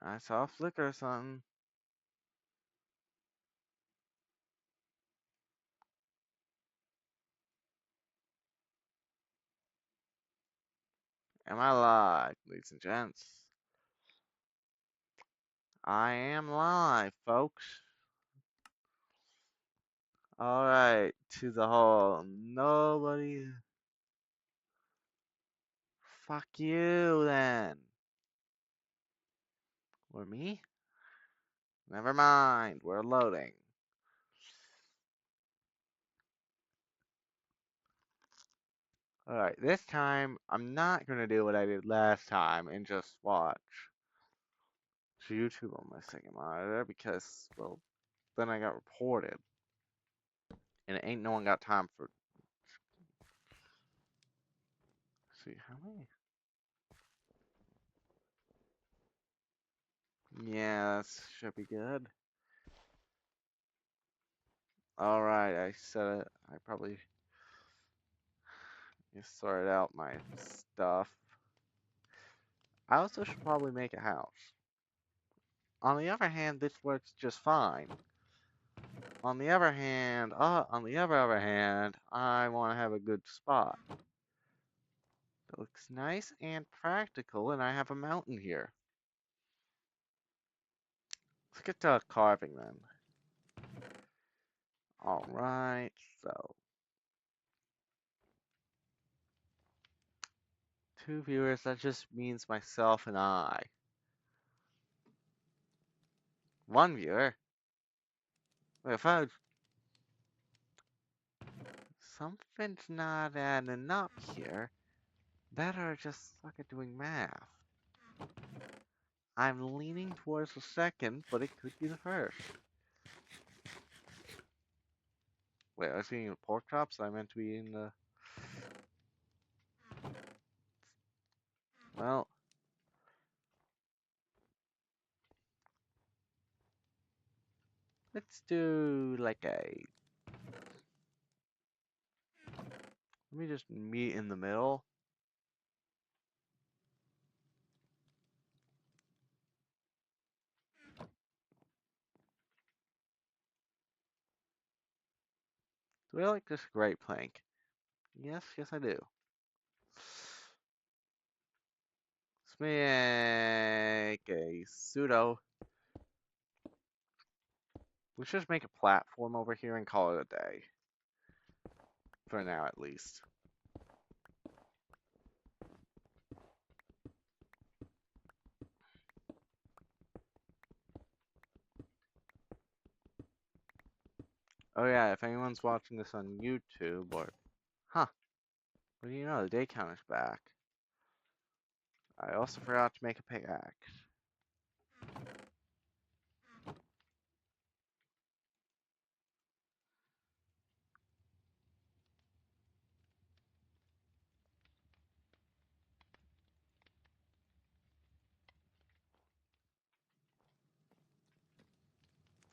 I saw a flicker or something. Am I live, ladies and gents? I am live, folks. Alright, to the whole nobody. Fuck you then. Or me? Never mind, we're loading. Alright, this time I'm not gonna do what I did last time and just watch YouTube on my second monitor because, well, then I got reported. And ain't no one got time for. Let's see, how many? Yeah, that should be good. Alright, I said it. I probably just sorted out my stuff. I also should probably make a house. On the other hand, this works just fine. On the other hand, I want to have a good spot. It looks nice and practical, and I have a mountain here. Let's get to carving then. Alright, so 2 viewers, that just means myself and I. 1 viewer? Wait, if I... Something's not adding up here. Better just suck at doing math. I'm leaning towards the second, but it could be the first. Wait, I was eating the pork chops? I meant to be eating the... Well... Let's do like a... Let me just meet in the middle. Do I like this great plank? Yes, yes I do. Let's make a pseudo. Let's just make a platform over here and call it a day. For now, at least. Oh yeah, if anyone's watching this on YouTube or... Huh. What do you know? The day counter's back. I also forgot to make a pickaxe.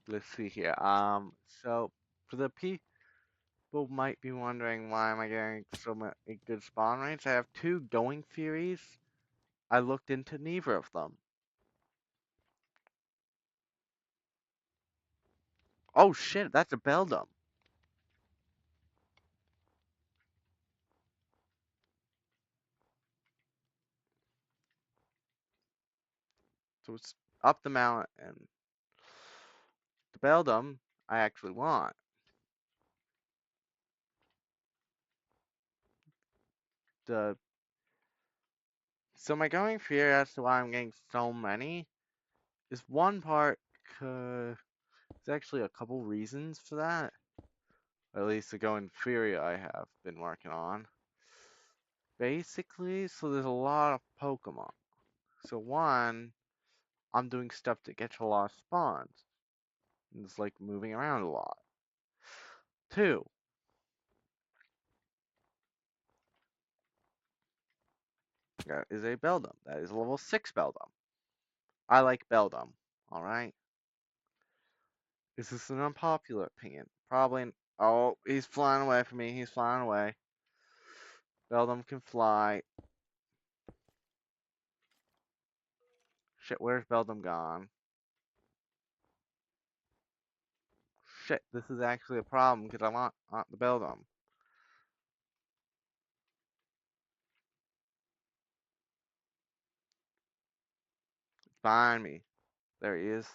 Let's see here. So for the people might be wondering why am I getting so many good spawn rates? I have 2 going theories. I looked into neither of them. Oh shit, that's a Beldum. So it's up the mountain, and the Beldum I actually want. So my going theory as to why I'm getting so many is one part, there's actually a couple reasons for that. Or at least the going theory I have been working on. Basically, so there's a lot of Pokemon. So one, I'm doing stuff to get to a lot of spawns. And it's like moving around a lot. 2, that is a Beldum. That is a level 6 Beldum. I like Beldum, alright? This is an unpopular opinion. Probably. Oh, he's flying away from me. He's flying away. Beldum can fly. Shit, where's Beldum gone? Shit, this is actually a problem because I want the Beldum. Find me. There he is.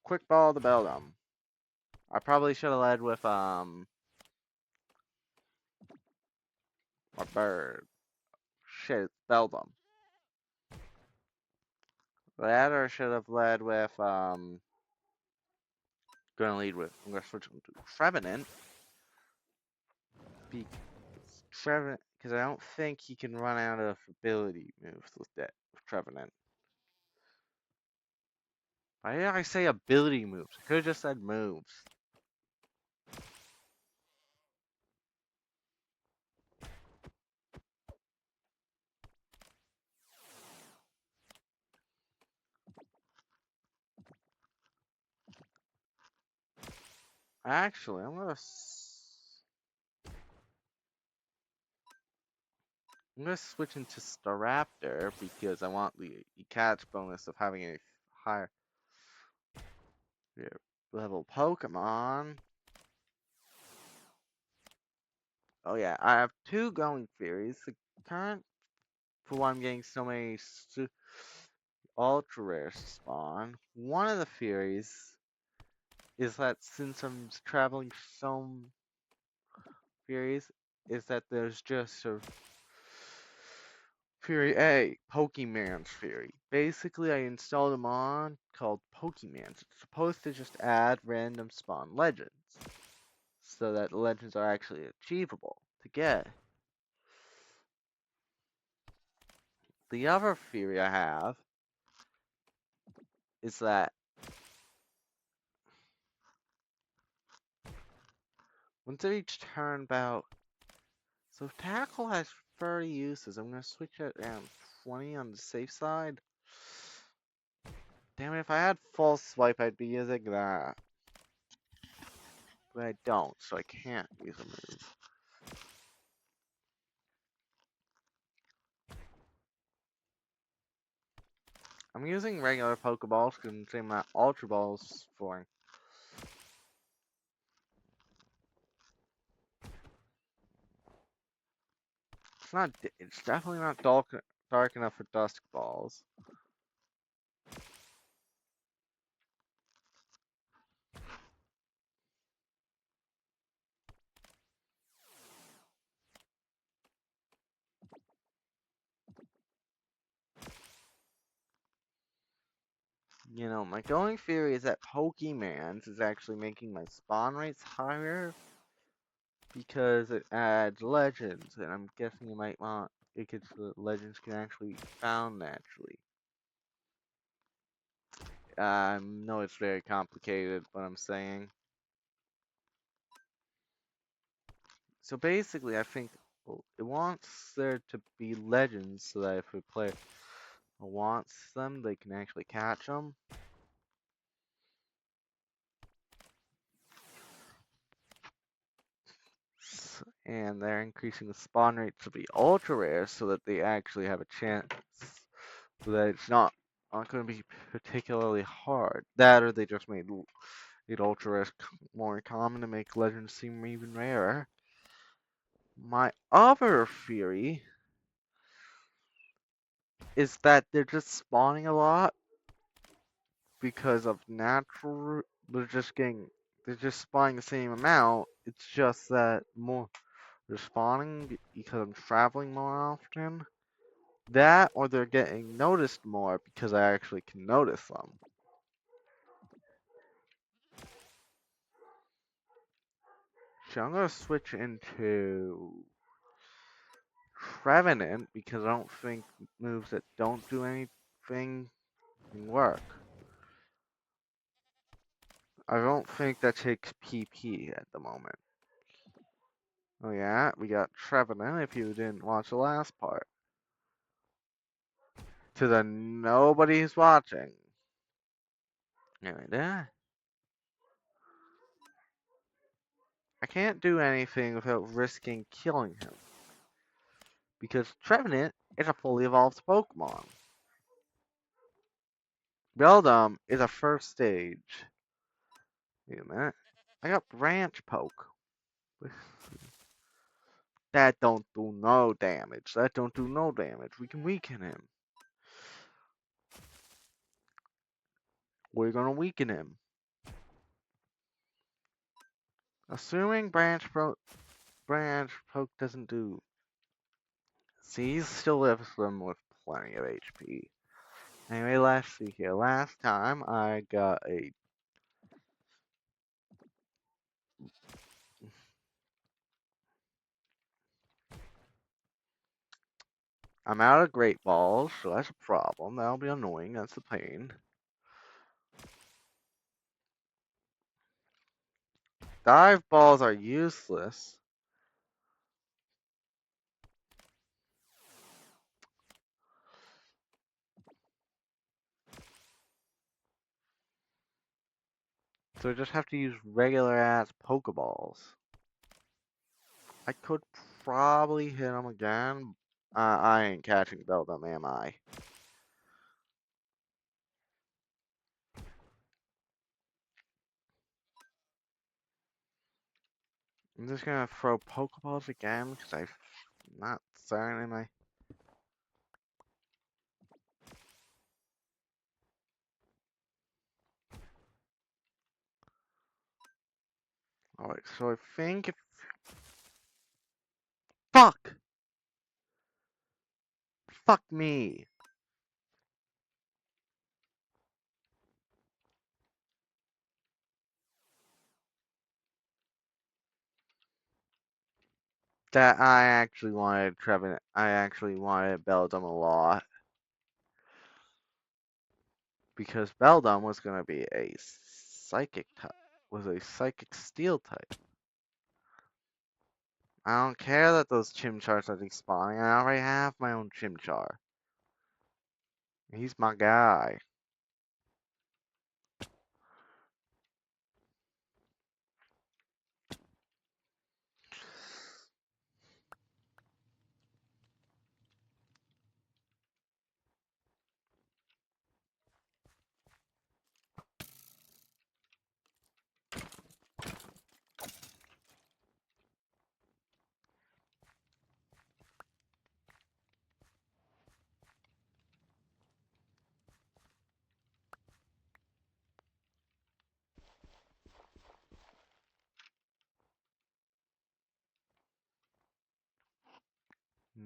Quick ball the Beldum. I probably should have led with a bird. Shit, it's Beldum. That or should have led with gonna lead with I'm gonna switch him to Trevenant. Trevenant because I don't think he can run out of ability moves with that with Trevenant. Why did I say ability moves? I could have just said moves. Actually, I'm gonna switch into Staraptor because I want the catch bonus of having a higher level Pokemon. Oh yeah, I have two going theories. The current, for why I'm getting so many ultra rares to spawn. One of the theories is that since I'm traveling some theories, is that there's just a Theory A, Pokemon's Theory. Basically, I installed a mod called Pokemon's. It's supposed to just add random spawn legends, so that legends are actually achievable to get. The other theory I have is that once each turn bout, so if Tackle has 30 uses, I'm going to switch it down 20 on the safe side. Damn it, if I had False Swipe, I'd be using that. But I don't, so I can't use a move. I'm using regular Pokeballs because I'm saving my Ultra Balls for. It's not. It's definitely not dark enough for Dusk Balls. You know, my going theory is that Pokemon's is actually making my spawn rates higher because it adds legends, and I'm guessing you might want because the legends can actually be found naturally. I know it's very complicated, what I'm saying. So basically, I think it wants there to be legends so that if a player wants them, they can actually catch them. And they're increasing the spawn rate to be ultra rare so that they actually have a chance, so that it's not going to be particularly hard. That or they just made it ultra rare more common to make legends seem even rarer. My other theory is that they're just spawning a lot because of natural. They're just spawning the same amount. It's just that they're spawning because I'm traveling more often. That or they're getting noticed more because I actually can notice them. So I'm gonna switch into Trevenant because I don't think moves that don't do anything can work. I don't think that takes PP at the moment. Oh yeah, we got Trevenant if you didn't watch the last part. To the nobody's watching. Right there. I can't do anything without risking killing him. because Trevenant is a fully evolved Pokemon. Beldum is a first stage. Wait a minute. I got Branch Poke. That don't do no damage. That don't do no damage. We can weaken him. We're gonna weaken him. Assuming Branch Poke doesn't do. See, he still lives them with plenty of HP. Anyway, let's see here. Last time I got a. I'm out of Great Balls, so that's a problem. That'll be annoying. That's the pain. Dive Balls are useless. So I just have to use regular ass Pokeballs. I could probably hit him again. I ain't catching Beldum, am I? I'm just gonna throw Pokeballs again because I'm not certain. Am I? Alright, so I think if. Fuck! Fuck me! That I actually wanted Trevin. I actually wanted Beldum a lot. Because Beldum was gonna be a psychic type. Was a psychic steel type. I don't care that those Chimchars are despawning. I already have my own Chimchar. He's my guy.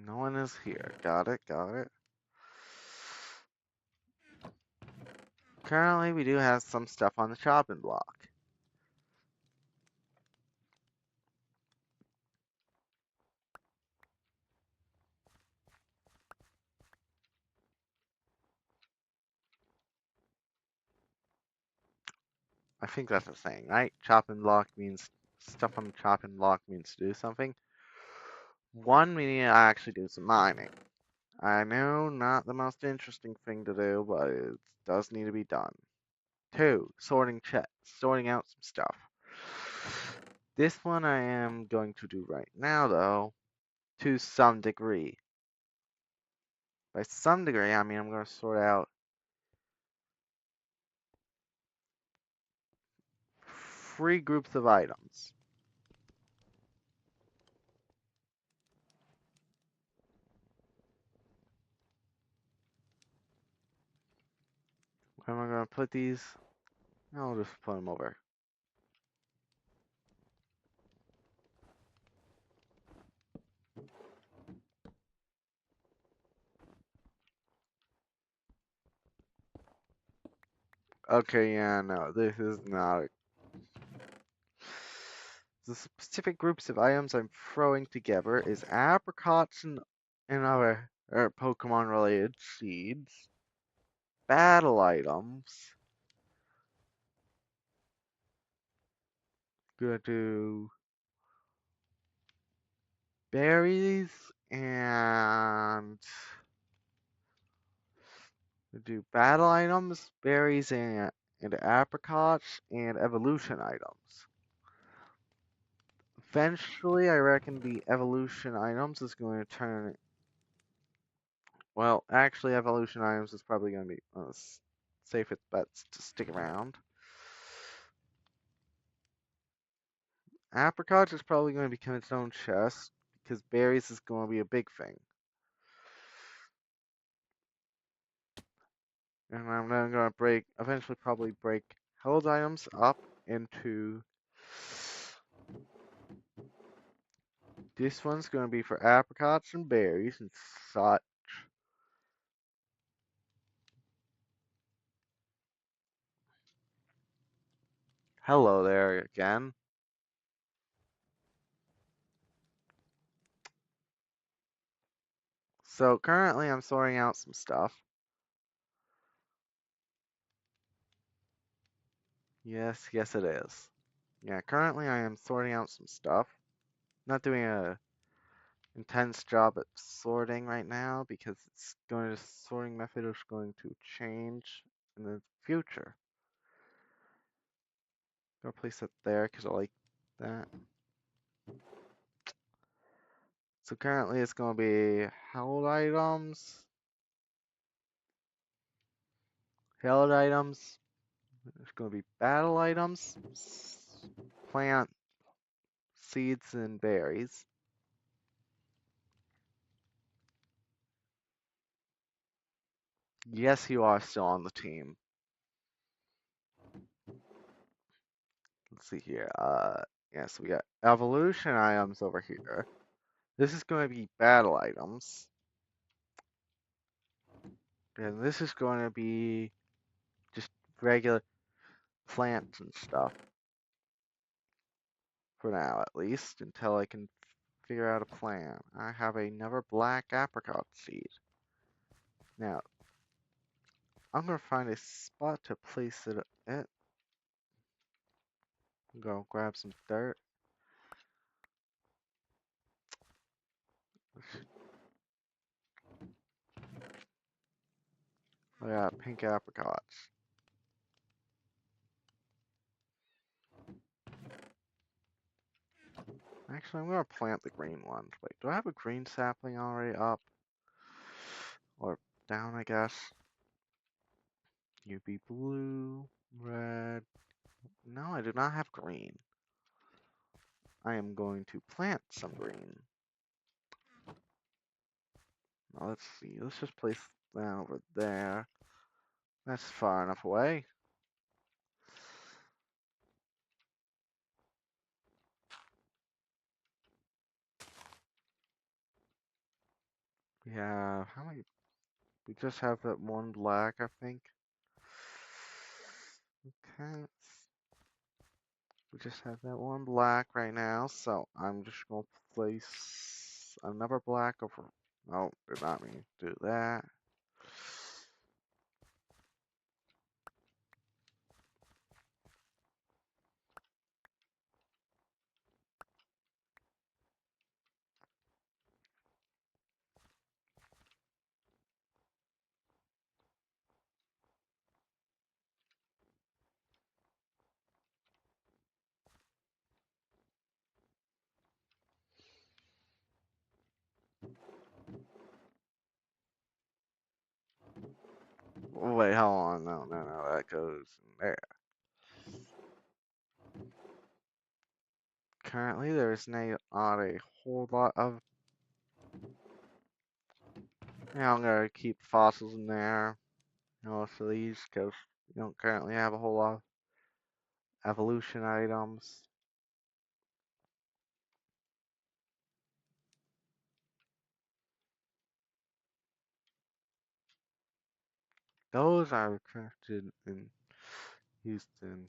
No one is here. Got it, got it. Currently, we do have some stuff on the chopping block. I think that's a saying, right? Chopping block means stuff on the chopping block means to do something. One, we need to actually do some mining. I know, not the most interesting thing to do, but it does need to be done. Two, sorting sorting out some stuff. This one I am going to do right now, though, to some degree. By some degree, I mean I'm going to sort out 3 groups of items. Where am I going to put these? I'll just put them over. Okay, yeah, no, this is not. The specific groups of items I'm throwing together is apricots and other Pokemon related seeds, battle items. Gonna do berries and do battle items, berries and apricots, and evolution items. Eventually, I reckon the evolution items is going to turn Well, actually, evolution items is probably going to be safest bets to stick around. Apricots is probably going to become its own chest because berries is going to be a big thing. And I'm then going to eventually probably break held items up into. This one's going to be for apricots and berries and such. Hello there again. So currently I'm sorting out some stuff. Yes it is. Yeah, currently I am sorting out some stuff. Not doing a intense job at sorting right now because sorting method is going to change in the future. Gonna place it there because I like that. So currently it's gonna be held items. Held items. There's gonna be battle items. Plant seeds and berries. Yes, you are still on the team. Let's see here. Yes, we got evolution items over here. This is going to be battle items. And this is going to be just regular plants and stuff. For now, at least, until I can figure out a plan. I have another black apricot seed. Now, I'm going to find a spot to place it at. Go grab some dirt. I got pink apricots. Actually, I'm going to plant the green ones. Wait, do I have a green sapling already up? Or down, I guess. UV blue, red. No, I do not have green. I am going to plant some green. Now, let's see. Let's just place that over there. That's far enough away. We have, how many? We just have that one black, I think. Okay. We just have that one black right now, so I'm just going to place another black over. No, did not mean to do that. Wait, hold on. No, that goes in there. Currently, there's not a whole lot of. Yeah, I'm gonna keep fossils in there. For these, because we don't currently have a whole lot of evolution items. Those are crafted in Houston.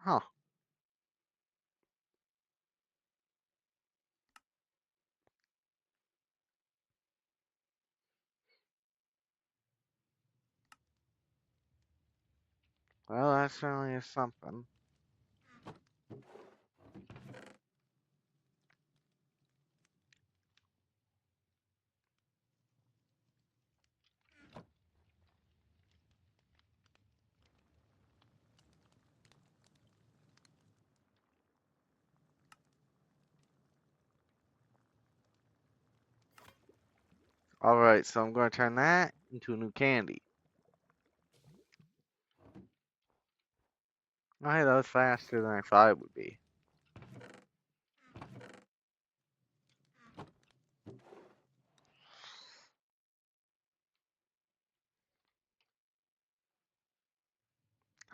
Huh. Well, that certainly is something. Alright, so I'm going to turn that into a new candy. Oh, hey, that was faster than I thought it would be.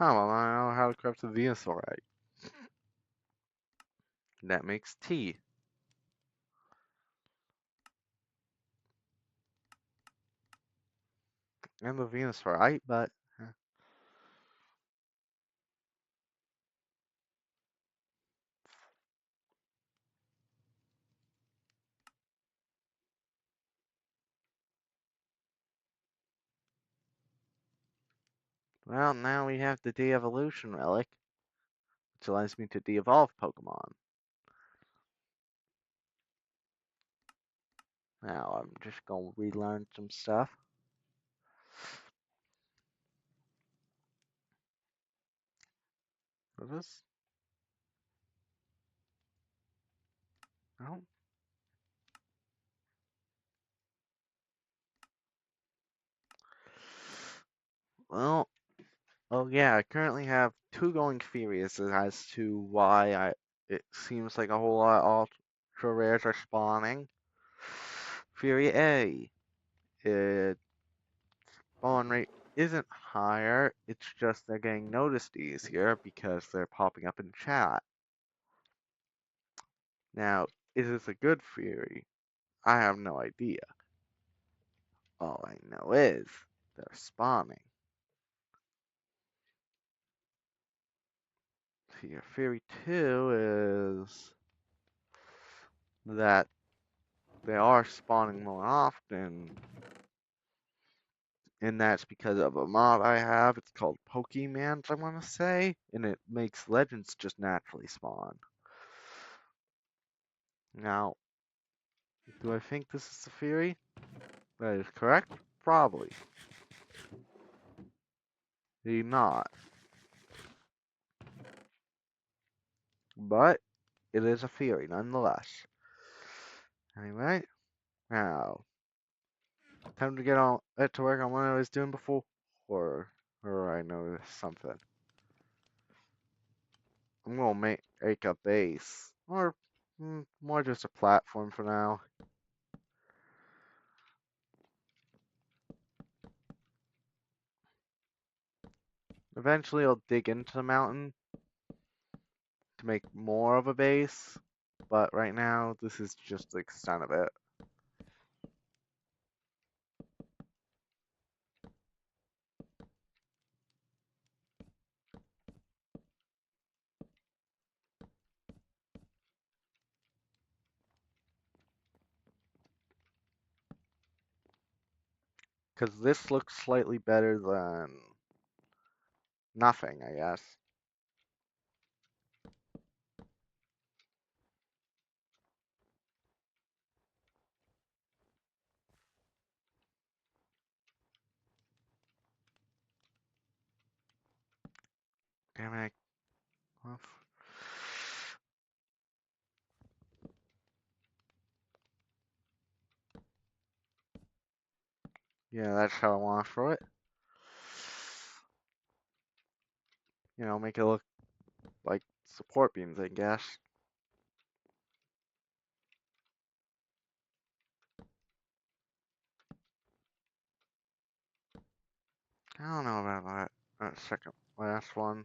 Oh, well, I know how to craft the Venusaurite. That makes tea. And the Venusaurite, but... Well, now we have the de-evolution relic, which allows me to de-evolve Pokemon. Now, I'm just gonna relearn some stuff. What is this? No? Well, oh yeah, I currently have two going theories as to why it seems like a whole lot of ultra rares are spawning. Theory A, its spawn rate isn't higher, it's just they're getting noticed easier because they're popping up in chat. Now, is this a good theory? I have no idea. All I know is they're spawning. Theory 2 is that they are spawning more often, and that's because of a mod I have. It's called Pokemon, I want to say, and it makes legends just naturally spawn. Now, do I think this is the theory? That is correct? Probably. Maybe not. But it is a theory nonetheless. Anyway, now time to get on to work on what I was doing before, or I noticed something. I'm gonna make a base, or more just a platform for now. Eventually, I'll dig into the mountain to make more of a base, but right now, this is just the extent of it. Because this looks slightly better than nothing, I guess. Damn it. Yeah, that's how I want to throw it. You know, make it look like support beams, I guess. I don't know about that second last one.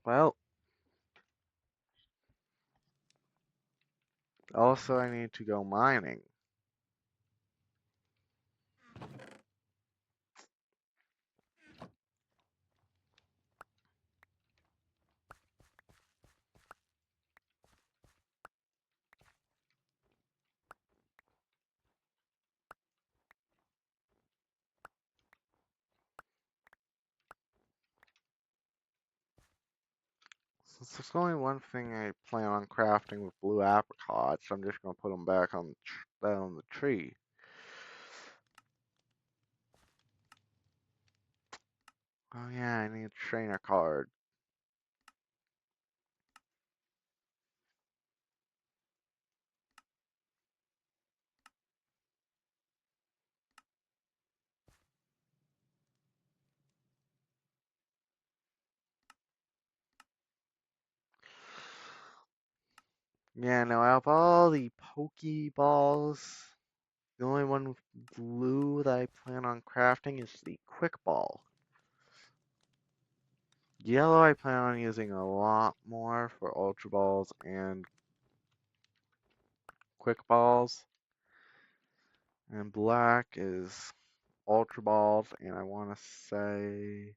Well, also I need to go mining. Since there's only one thing I plan on crafting with blue apricots, I'm just gonna put them back on on the tree. Oh yeah, I need a trainer card. Yeah, no, out of all the Pokeballs, the only one with blue that I plan on crafting is the Quick Ball. Yellow I plan on using a lot more for Ultra Balls and Quick Balls. And black is Ultra Balls, and I want to say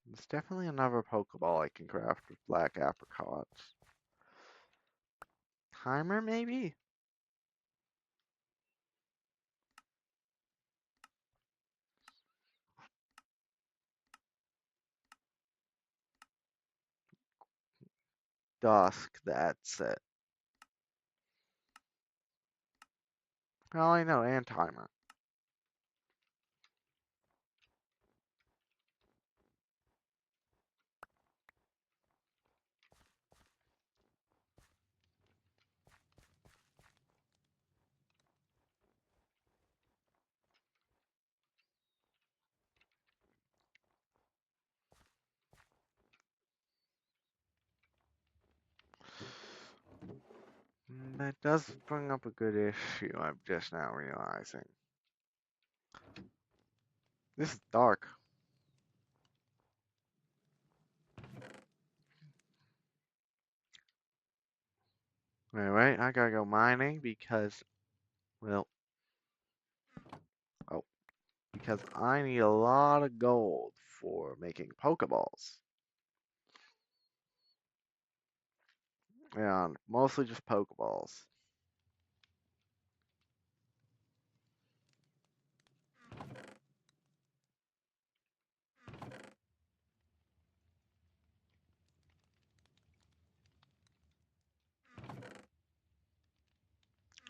there's definitely another Pokeball I can craft with black apricots. Timer, maybe? Dusk, that's it. Well, I know, and timer. That does bring up a good issue, I'm just now realizing. This is dark. Wait, I gotta go mining because, well, oh, because I need a lot of gold for making Pokeballs. And mostly just Pokeballs.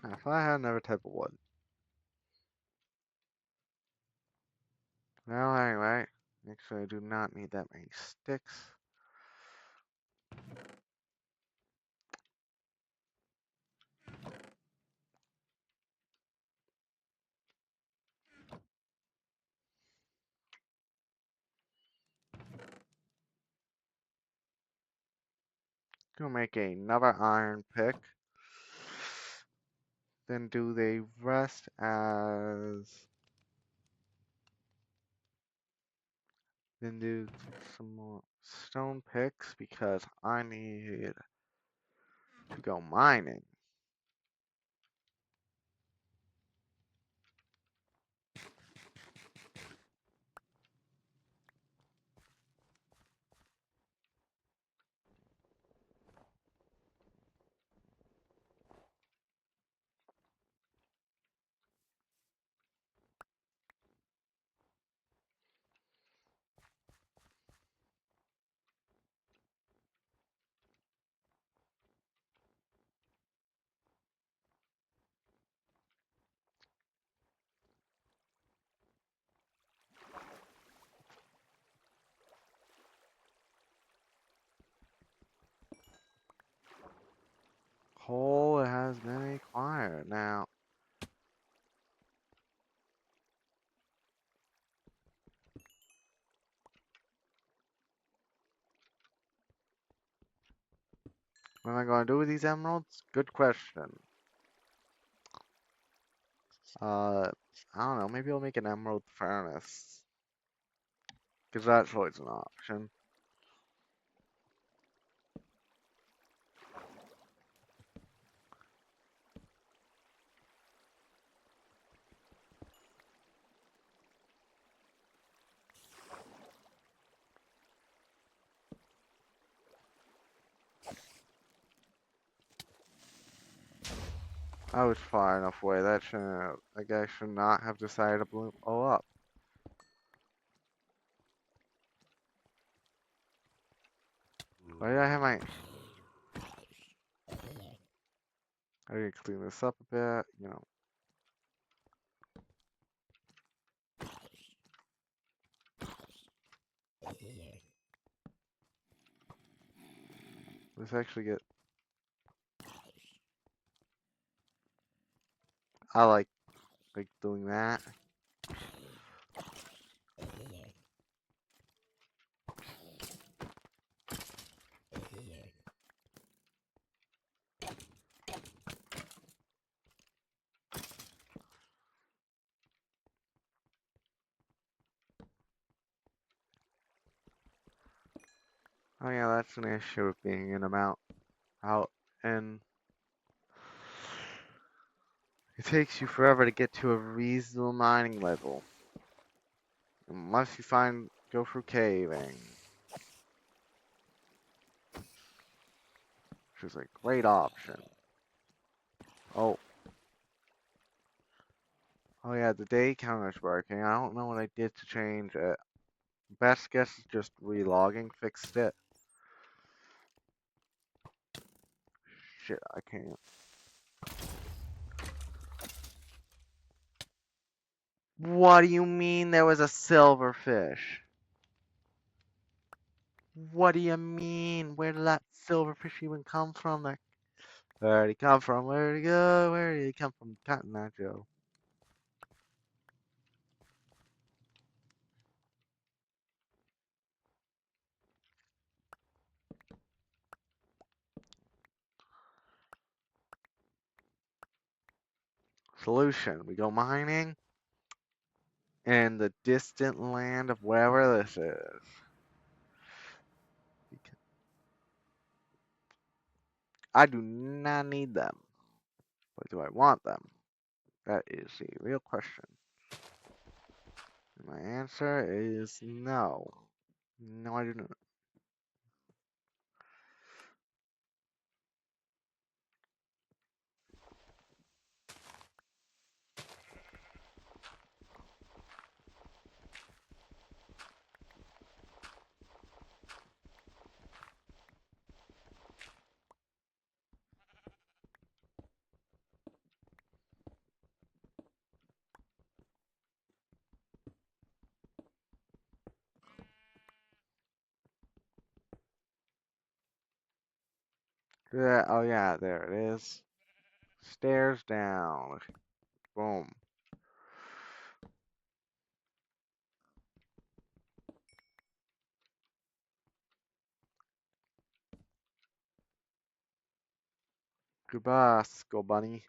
If I had another type of wood. Well, anyway, actually I do not need that many sticks. Go make another iron pick. Then do the rest as... Then do some more stone picks because I need to go mining. Coal has been acquired. Now, what am I going to do with these emeralds? Good question. I don't know. Maybe I'll make an emerald furnace. Because that's always an option. I was far enough away. That shouldn't. That guy should not have decided to blow up. Why did I have my... I need to clean this up a bit, you know. Let's actually get... I like doing that. Oh yeah, that's an issue of being in a mount out, and it takes you forever to get to a reasonable mining level. Unless you go through caving, which is a great option. Oh, oh yeah, the day counter's working. I don't know what I did to change it. Best guess is just relogging fixed it. Shit, I can't. What do you mean there was a silverfish? What do you mean? Where did that silverfish even come from? Where did he come from? Where did he go? Where did he come from? Cotton Eye Joe. Solution. We go mining in the distant land of wherever this is. I do not need them. But do I want them? That is the real question. And my answer is no. No, I do not. Yeah, oh yeah, there it is. Stairs down. Boom. Goodbye, Skull Bunny.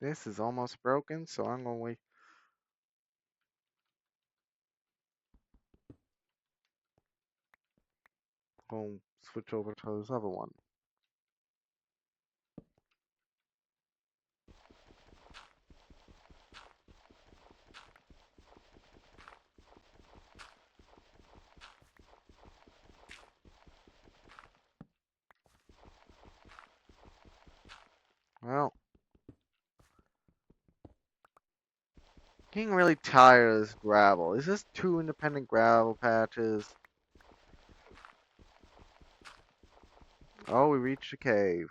This is almost broken, so I'm gonna switch over to this other one. Well, getting really tired of this gravel. Is this two independent gravel patches? Oh, we reached a cave.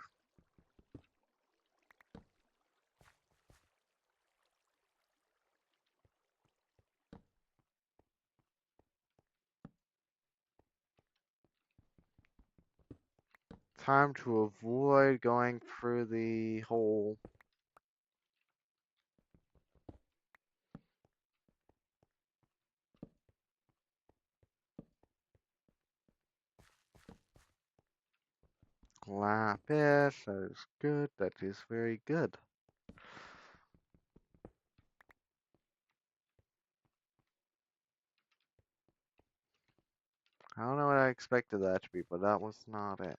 Time to avoid going through the hole. Lapis, that is good. That is very good. I don't know what I expected that to be, but that was not it.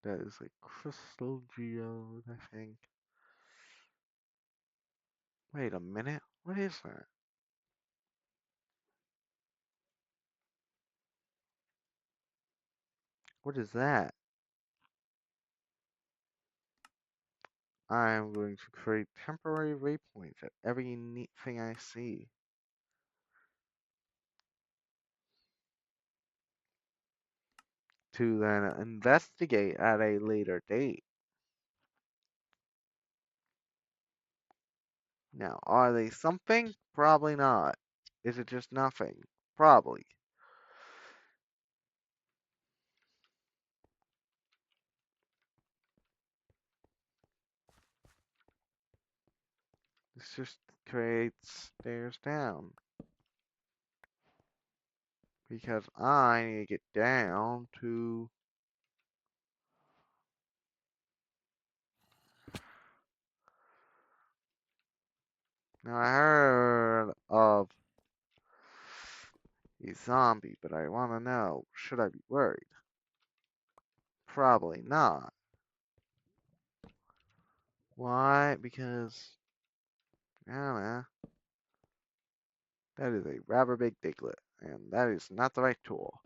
That is a crystal geode, I think. Wait a minute. What is that? What is that? I am going to create temporary waypoints at every neat thing I see. To then investigate at a later date. Now, are they something? Probably not. Is it just nothing? Probably. This just creates stairs down. Because I need to get down to... Now I heard of a zombie, but I want to know, should I be worried? Probably not. Why? Because, I don't know, that is a rather big diglet, and that is not the right tool.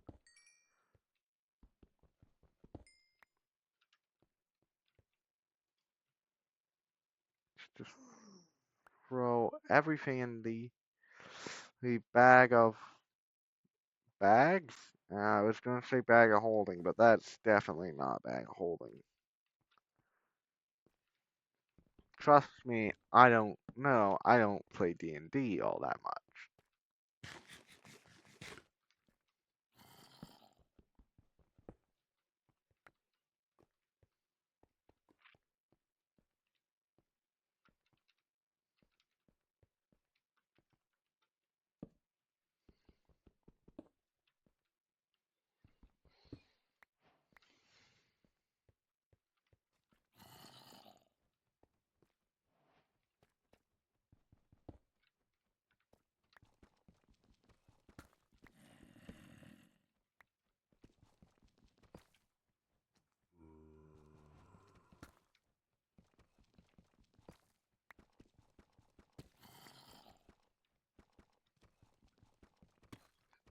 Just throw everything in the bag of bags? I was going to say bag of holding, but that's definitely not bag of holding. Trust me, I don't know. I don't play D&D all that much.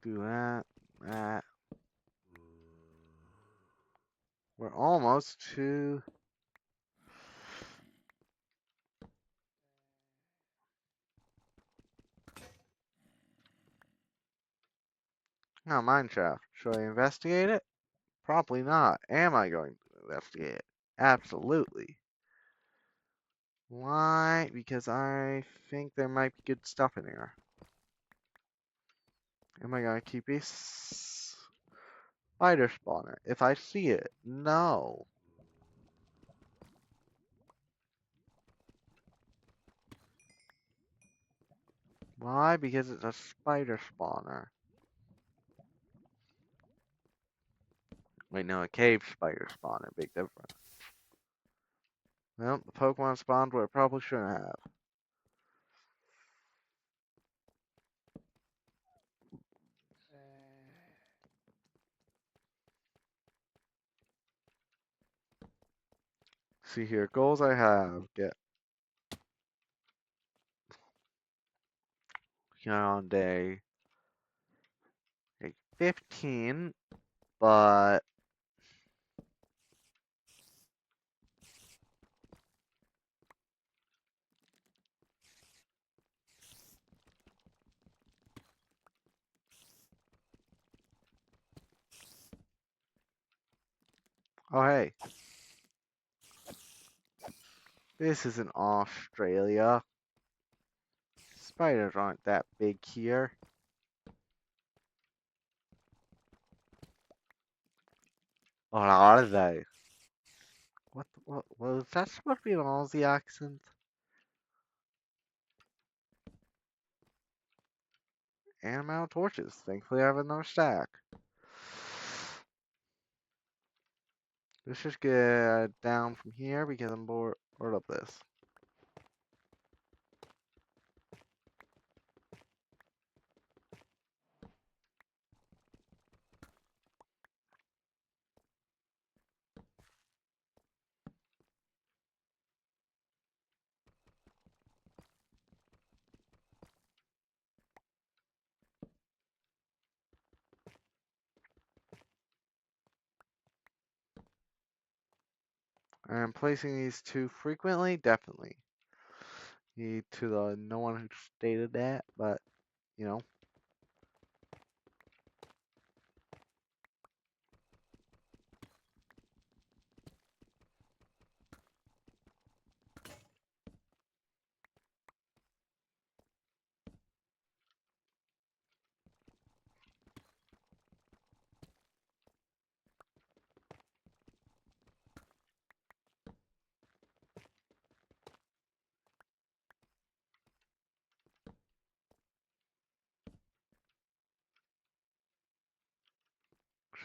Do that, that. We're almost to... Oh, mineshaft. Should I investigate it? Probably not. Am I going to investigate it? Absolutely. Why? Because I think there might be good stuff in here. Am I going to keep a spider spawner? If I see it, no. Why? Because it's a spider spawner. Wait, no, a cave spider spawner. Big difference. Well, the Pokemon spawned where it probably shouldn't have. See here, goals I have. Get on day 15, but oh hey, this is in Australia. Spiders aren't that big here. Or are they? What was that supposed to be an Aussie accent? And amount of torches. Thankfully I have another stack. Let's just get down from here because I'm bored of this. I'm placing these too frequently, definitely. To the no one who stated that, but you know.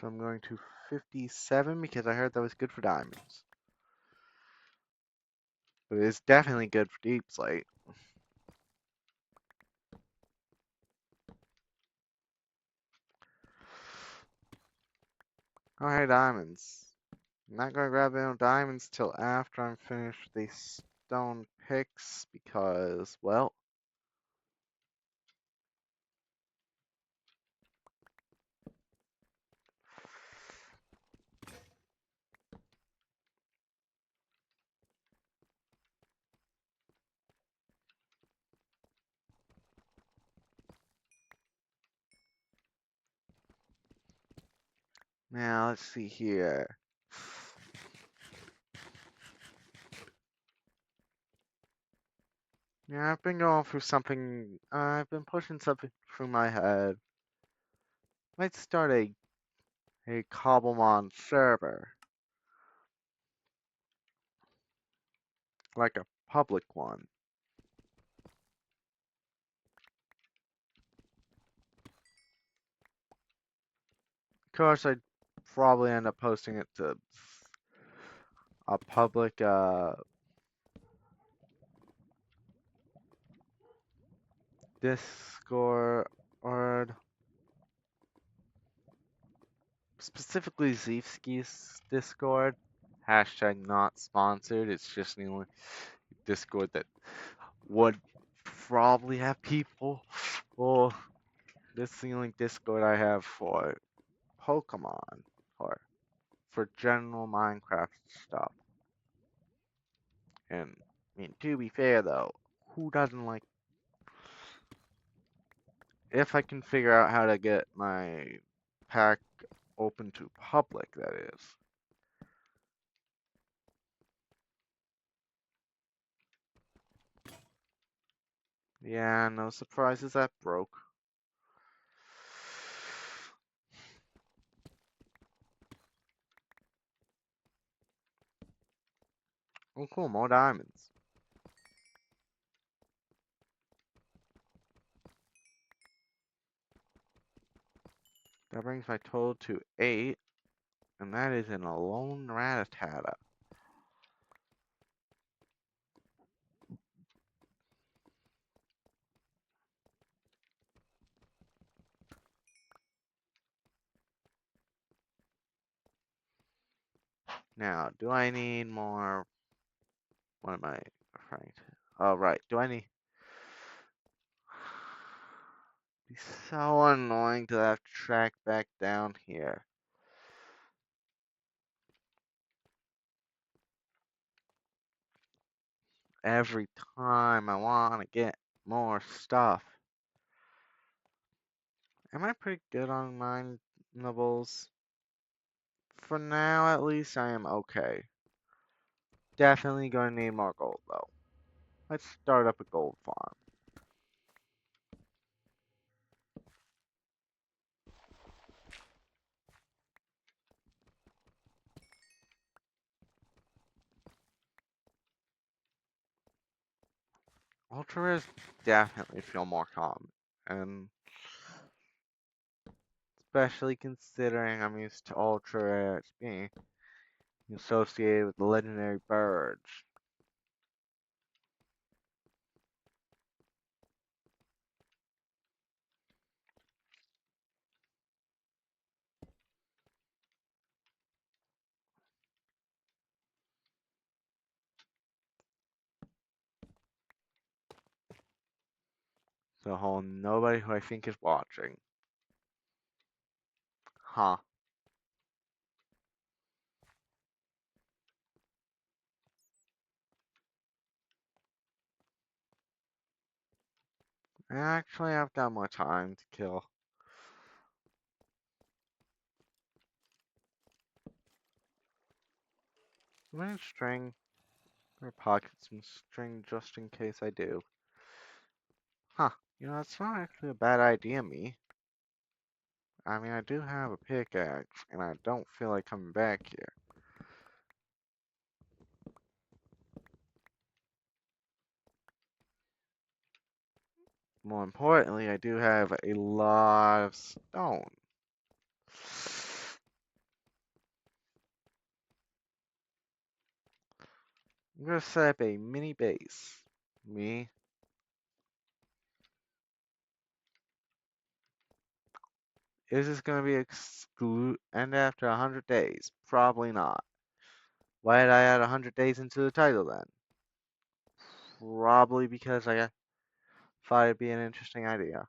So I'm going to 57 because I heard that was good for diamonds. But it's definitely good for deep slate. Alright, diamonds. I'm not gonna grab any diamonds till after I'm finished the stone picks because, well, now let's see here. Yeah, I've been going through something, I've been pushing something through my head. Might start a Cobblemon server, like a public one. Of course, I'd probably end up posting it to a public, Discord, or specifically Zeefski's Discord. Hashtag not sponsored. It's just the only Discord that would probably have people. Well, this is the only Discord I have for Pokemon or for general Minecraft stuff. And I mean, to be fair though, who doesn't like? If I can figure out how to get my pack open to public, that is. Yeah, no surprises that broke. Oh, cool, more diamonds. That brings my total to 8, and that is in a lone Rattata. Now, do I need more? What am I referring to? Oh, right. Do I need? Be so annoying to have to track back down here. Every time I want to get more stuff. Am I pretty good on mine nibbles? For now, at least, I am okay. Definitely going to need more gold, though. Let's start up a gold farm. Ultra rares definitely feel more common, and especially considering I'm used to ultra rares being associated with legendary birds. So whole nobody who I think is watching. Huh. Actually, I've got more time to kill. I'm gonna string or pocket some string just in case I do. Huh. You know, that's not actually a bad idea, me. I mean, I do have a pickaxe, and I don't feel like coming back here. More importantly, I do have a lot of stone. I'm gonna set up a mini base. Me. Is this gonna be end after 100 days? Probably not. Why did I add 100 days into the title then? Probably because thought it'd be an interesting idea.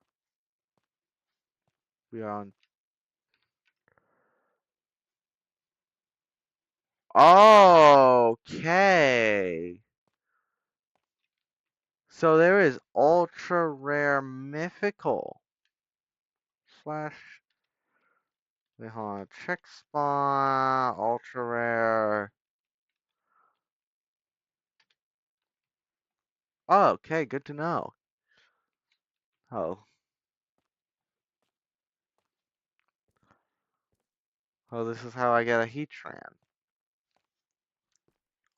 We are on. Okay. So there is ultra rare mythical slash. Wait, hold on. Check spawn ultra rare. Oh, okay, good to know. Oh, oh, this is how I get a Heatran.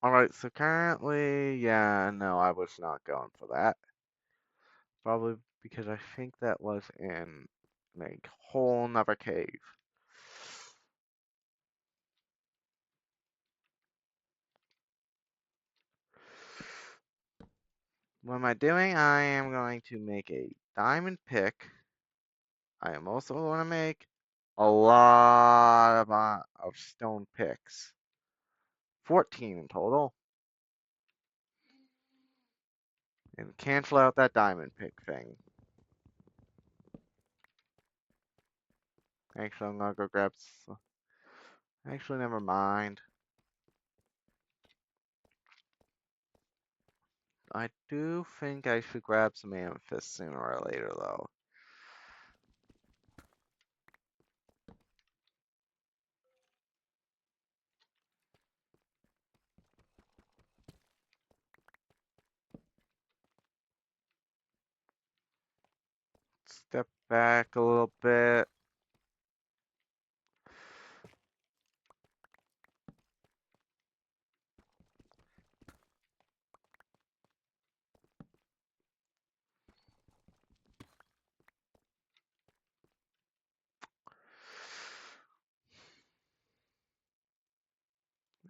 Alright, so currently, yeah, no, I was not going for that. Probably because I think that was in a whole nother cave. What am I doing? I am going to make a diamond pick. I am also going to make a lot of stone picks. 14 in total. And cancel out that diamond pick thing. Actually, I'm gonna go grab. Actually, never mind. I do think I should grab some amethyst sooner or later, though. Step back a little bit.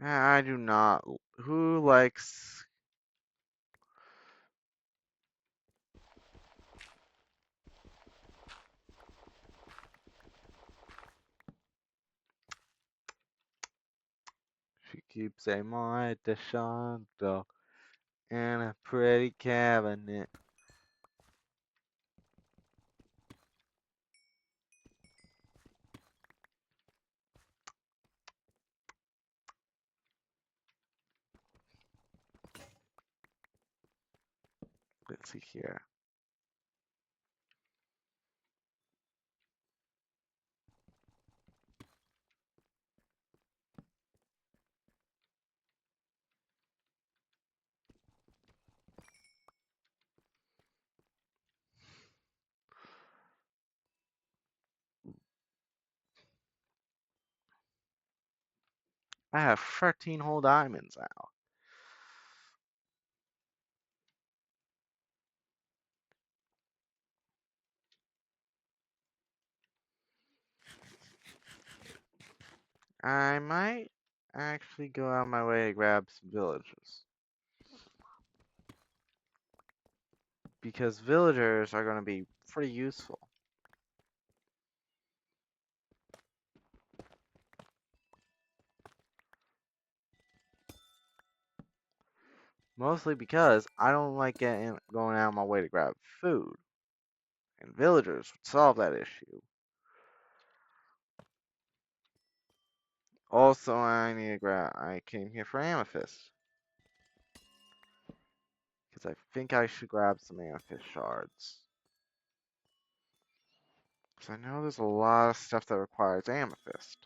I do not. Who likes? She keeps a Moe de Chantal in a pretty cabinet. Let's see here. I have 13 whole diamonds now. I might actually go out my way to grab some villages. Because villagers are going to be pretty useful. Mostly because I don't like going out of my way to grab food. And villagers would solve that issue. Also, I came here for amethyst. Because I think I should grab some amethyst shards. Because I know there's a lot of stuff that requires amethyst.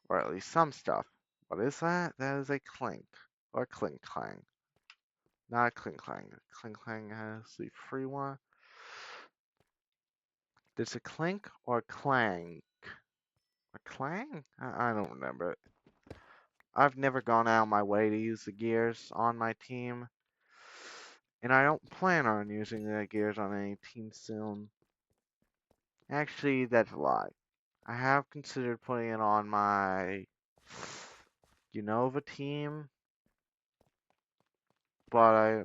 Or at least some stuff. What is that? That is a clink. Or clink clang. Not a clink clang. Clink clang has the free one. Is it clink or clang? A clang? I don't remember it. I've never gone out of my way to use the gears on my team. And I don't plan on using the gears on any team soon. Actually, that's a lie. I have considered putting it on my Unova team, but I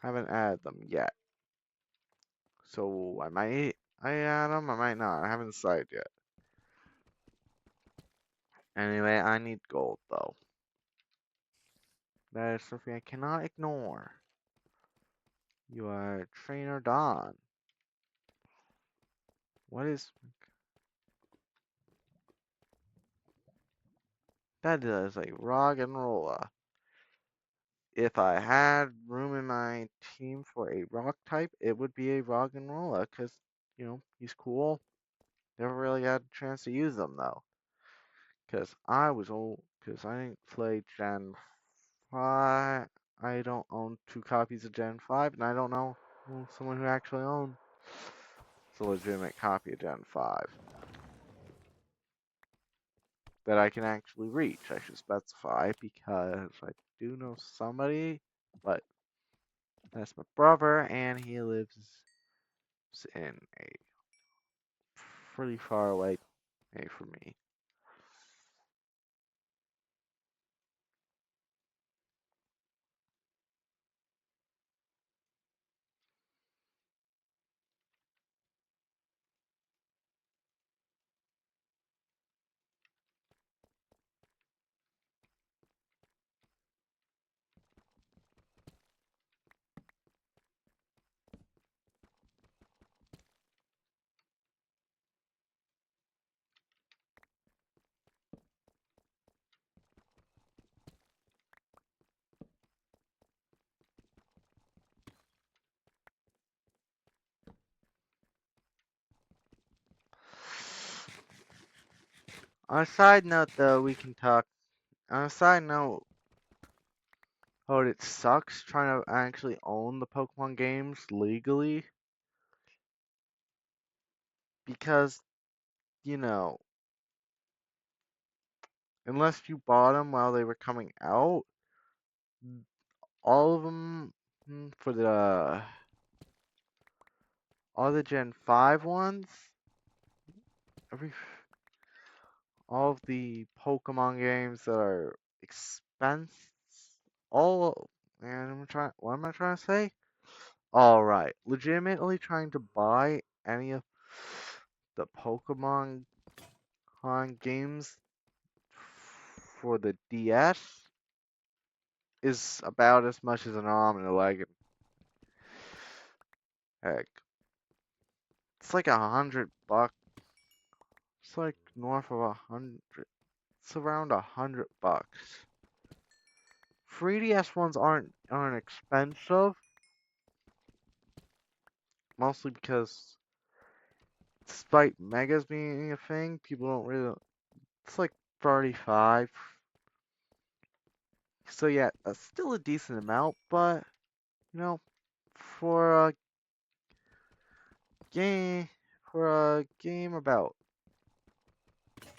haven't added them yet. So I add them, I might not. I haven't decided yet. Anyway, I need gold though. That is something I cannot ignore. You are Trainer Don. What is that? Is like rock and roller. If I had room in my team for a rock type, it would be a rock and roller because he's cool. Never really had a chance to use them though, because I was old. Because I didn't play Gen 5. I don't own 2 copies of Gen 5, and I don't know someone who actually owns a legitimate copy of Gen 5 that I can actually reach. I should specify because I do know somebody, but that's my brother, and he lives in a pretty far away from me. On a side note, though, we can talk. On a side note, oh, it sucks trying to actually own the Pokemon games legally because, you know, unless you bought them while they were coming out, all of them for all the Gen 5 ones, every all of the Pokemon games that are expensive, all, and what am I trying to say? All right, legitimately trying to buy any of the Pokemon games for the DS is about as much as an arm and a leg. Heck, it's like $100. It's like north of 100. It's around $100. 3DS ones aren't expensive, mostly because despite megas being a thing, people don't really. It's like 35. So yeah, that's still a decent amount, but you know, for a game about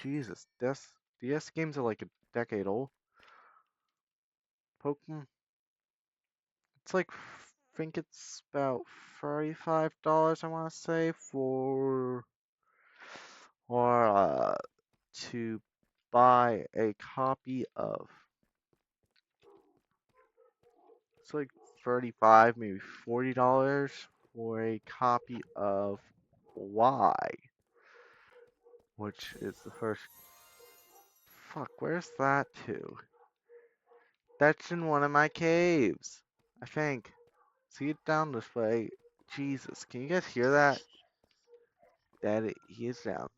Jesus, DS games are like a decade old. Pokemon, it's like think it's about $35. I want to say or to buy a copy of. It's like 35, maybe $40 for a copy of Y, which is the first. Fuck, where's that to? That's in one of my caves, I think. See it down this way. Jesus, can you guys hear that? He is down.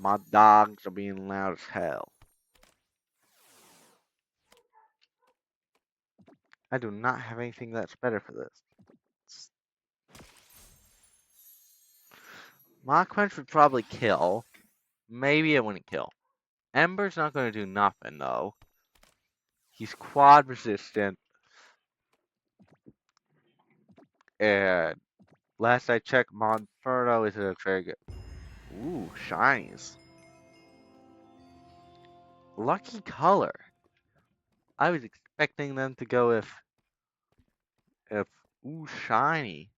My dogs are being loud as hell. I do not have anything that's better for this. Mach Punch would probably kill. Maybe it wouldn't kill. Ember's not going to do nothing, though. He's quad resistant. And last I checked, Monferno is a very good. Ooh, shinies. Lucky color. I was expecting them to go if ooh shiny.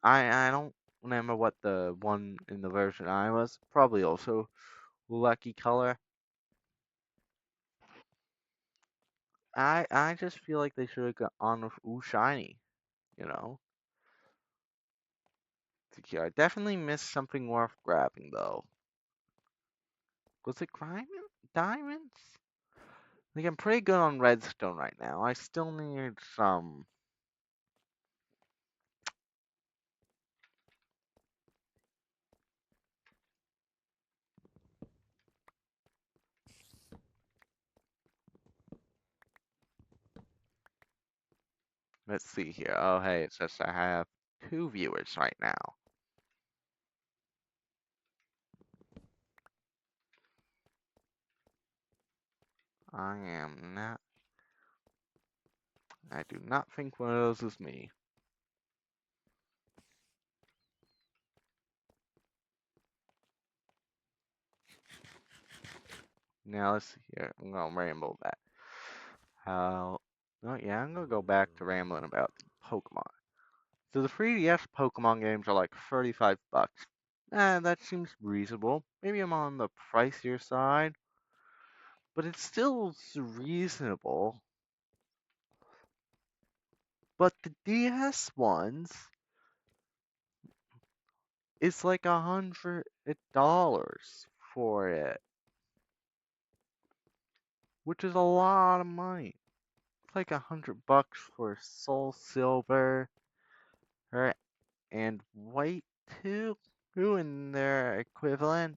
I don't remember what the one in the version I was. Probably also lucky color. I just feel like they should have got on with ooh shiny. You know. Secure. I definitely missed something worth grabbing though. Was it diamonds? Like I'm pretty good on redstone right now. I still need some. Let's see here. Oh hey, it says I have 2 viewers right now. I am not. I do not think one of those is me. Now let's see here. I'm gonna ramble that. How? Oh yeah, I'm gonna go back to rambling about the Pokemon. So the 3DS Pokemon games are like 35 bucks. That seems reasonable. Maybe I'm on the pricier side, but it's still reasonable. But the DS ones, it's like $100 for it, which is a lot of money. It's like $100 for Soul Silver, right? And White too, who in their equivalent,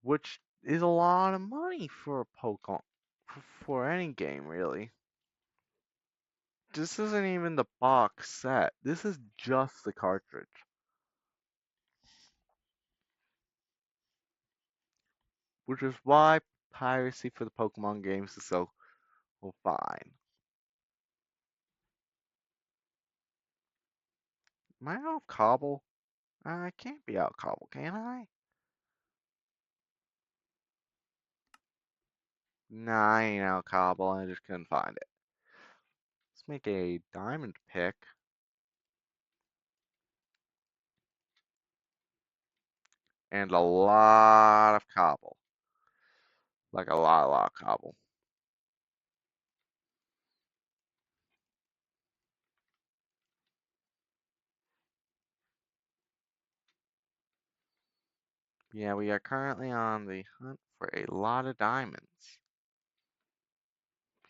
which is a lot of money for a Pokemon, for any game really. This isn't even the box set. This is just the cartridge, which is why piracy for the Pokemon games is so fine. Am I out Cobble? I can't be out Cobble, can I? Nah, I ain't out Cobble. I just couldn't find it. Let's make a diamond pick and a lot of Cobble. Like a lot of Cobble. Yeah, we are currently on the hunt for a lot of diamonds.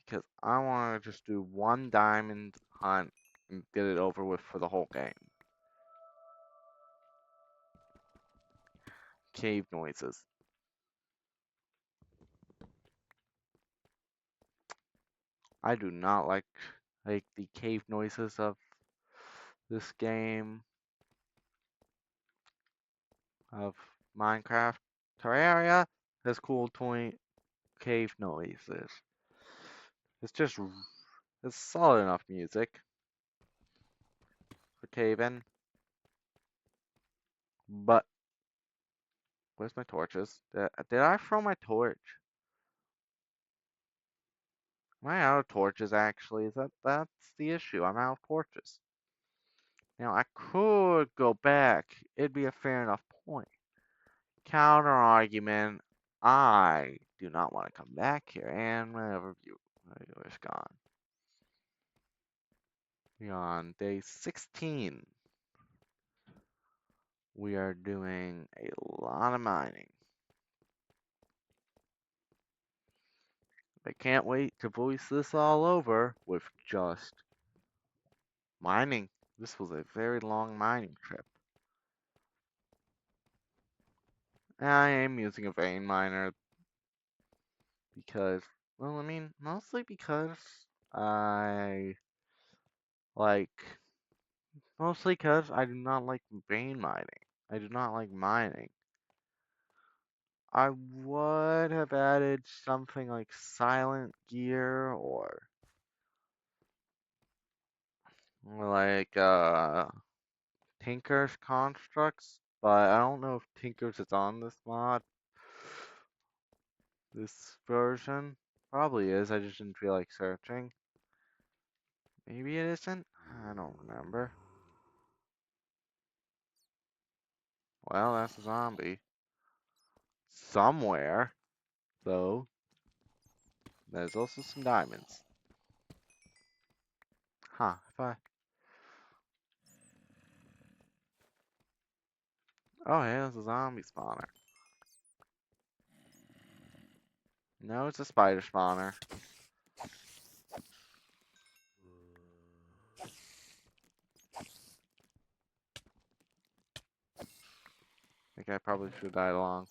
Because I want to just do one diamond hunt and get it over with for the whole game. Cave noises. I do not like the cave noises of this game of Minecraft. Terraria has cool toy cave noises. It's just it's solid enough music for caving. But where's my torches? Did I throw my torch? Am I out of torches actually? That's the issue. I'm out of torches. Now I could go back. It'd be a fair enough point. Counter argument. I do not want to come back here, and my overview is gone. We're on day 16. We are doing a lot of mining. I can't wait to voice this all over with just mining. This was a very long mining trip. I am using a vein miner because, well, I mean, mostly because I like, mostly because I do not like vein mining. I do not like mining. I would have added something like silent gear or like Tinker's constructs, but I don't know if Tinker's is on this mod. This version probably is. I just didn't feel like searching. Maybe it isn't. I don't remember. Well, that's a zombie. Somewhere, though, there's also some diamonds. Huh, if I... Oh, hey, there's a zombie spawner. No, it's a spider spawner. I think I probably should have died along.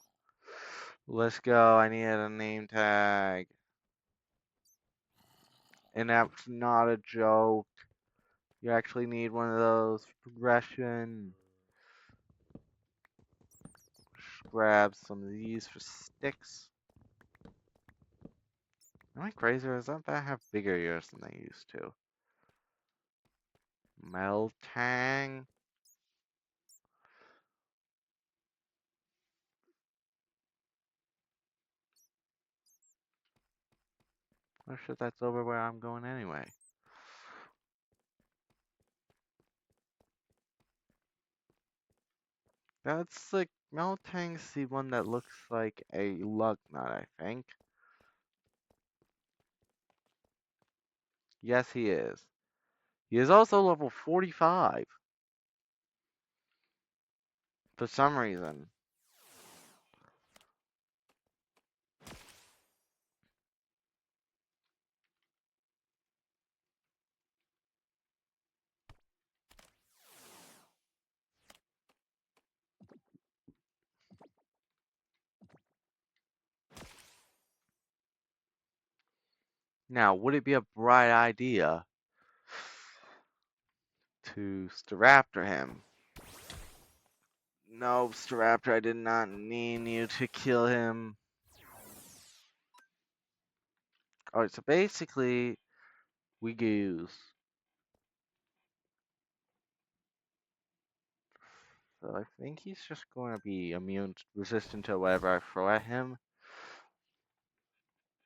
Let's go, I need a name tag. And that's not a joke. You actually need one of those for progression. Just grab some of these for sticks. Am I crazy or is that have bigger ears than they used to? Meltang. Oh shit, that's over where I'm going anyway. That's like Meltang's the one that looks like a lug nut, I think. Yes, he is. He is also level 45 for some reason. Now, would it be a bright idea to Staraptor him? No, Staraptor, I did not mean you to kill him. Alright, so basically, we use. So I think he's just going to be resistant to whatever I throw at him.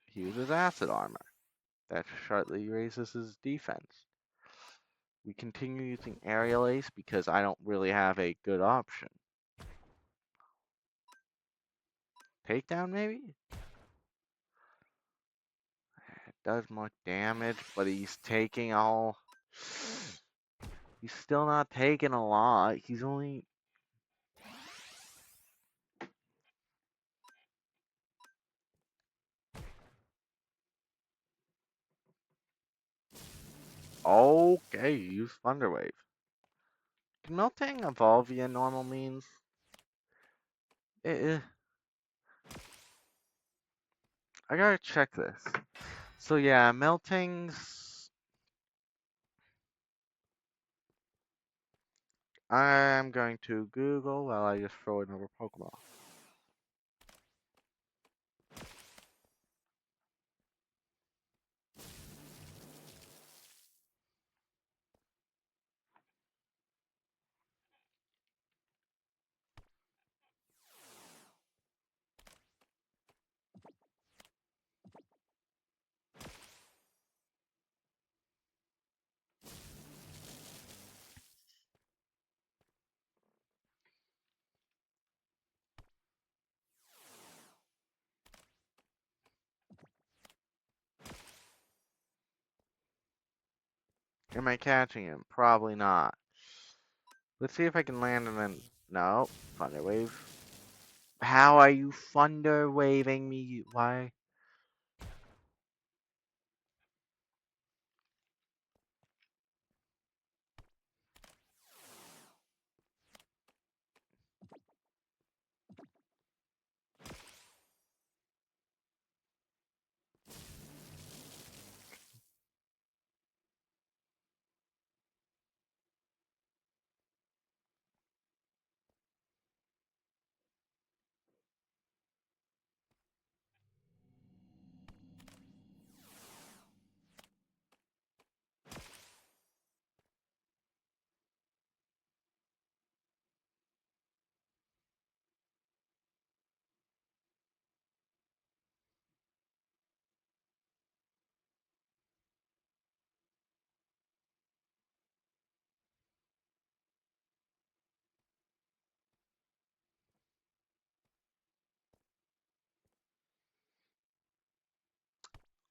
He uses acid armor. That slightly raises his defense. We continue using aerial ace because I don't really have a good option. Takedown, maybe? It does more damage, but he's taking all. He's still not taking a lot. He's only. Okay, use Thunder Wave. Can Melting evolve via normal means? Eh, I gotta check this. So yeah, Melting's. I'm going to Google while I just throw another Pokemon. Am I catching him? Probably not. Let's see if I can land and then. No, Thunder Wave. How are you Thunder Waving me? Why?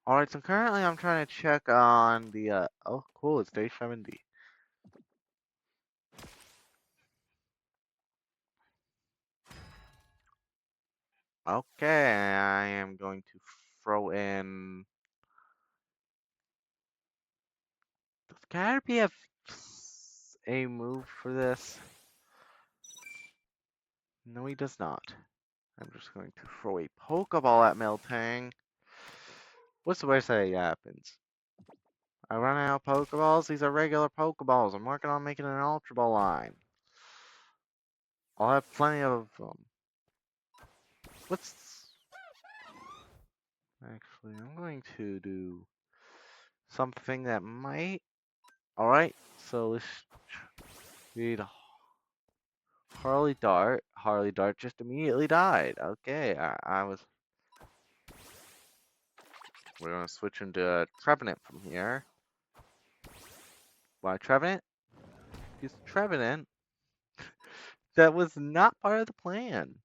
Alright, so currently I'm trying to check on the, oh, cool, it's day 70. Okay, I am going to throw in. Does Caterpie have a move for this? No, he does not. I'm just going to throw a Pokeball at Miltank. What's the worst that happens? I run out of Pokeballs? These are regular Pokeballs. I'm working on making an Ultra Ball line. I'll have plenty of them. What's... Actually, I'm going to do something that might... Alright, so let's read Harley Dart. Harley Dart just immediately died. Okay, I was... We're going to switch into Trevenant from here. Why Trevenant? Because Trevenant, that was not part of the plan.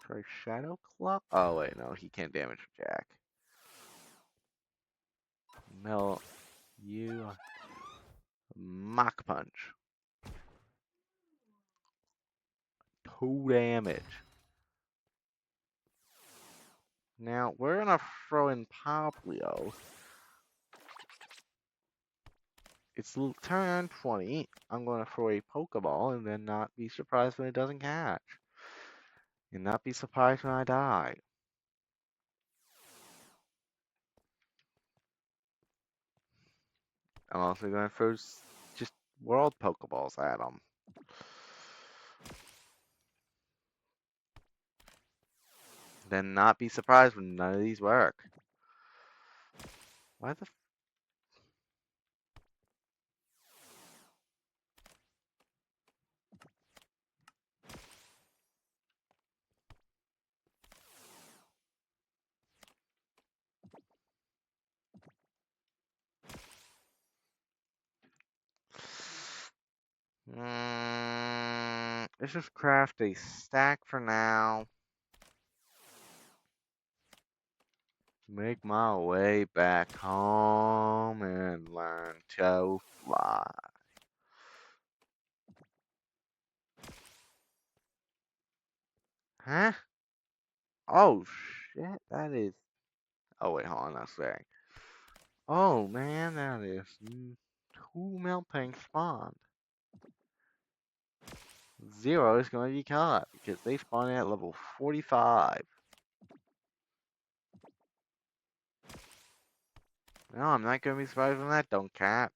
Try Shadow Claw? Oh, wait, no, he can't damage Jack. Mel, you... Mach Punch. 2 damage. Now, we're gonna throw in Poplio. It's turn 20. I'm gonna throw a Pokeball and then not be surprised when it doesn't catch. And not be surprised when I die. I'm also gonna throw just World Pokeballs at them. Then not be surprised when none of these work. Why the let's just craft a stack for now. Make my way back home and learn to fly. Huh? Oh shit, that is. Oh wait, hold on, that's right. Oh man, that is 2 Meltank spawned. 0 is going to be caught because they spawn at level 45. No, I'm not going to be surprised when that don't catch.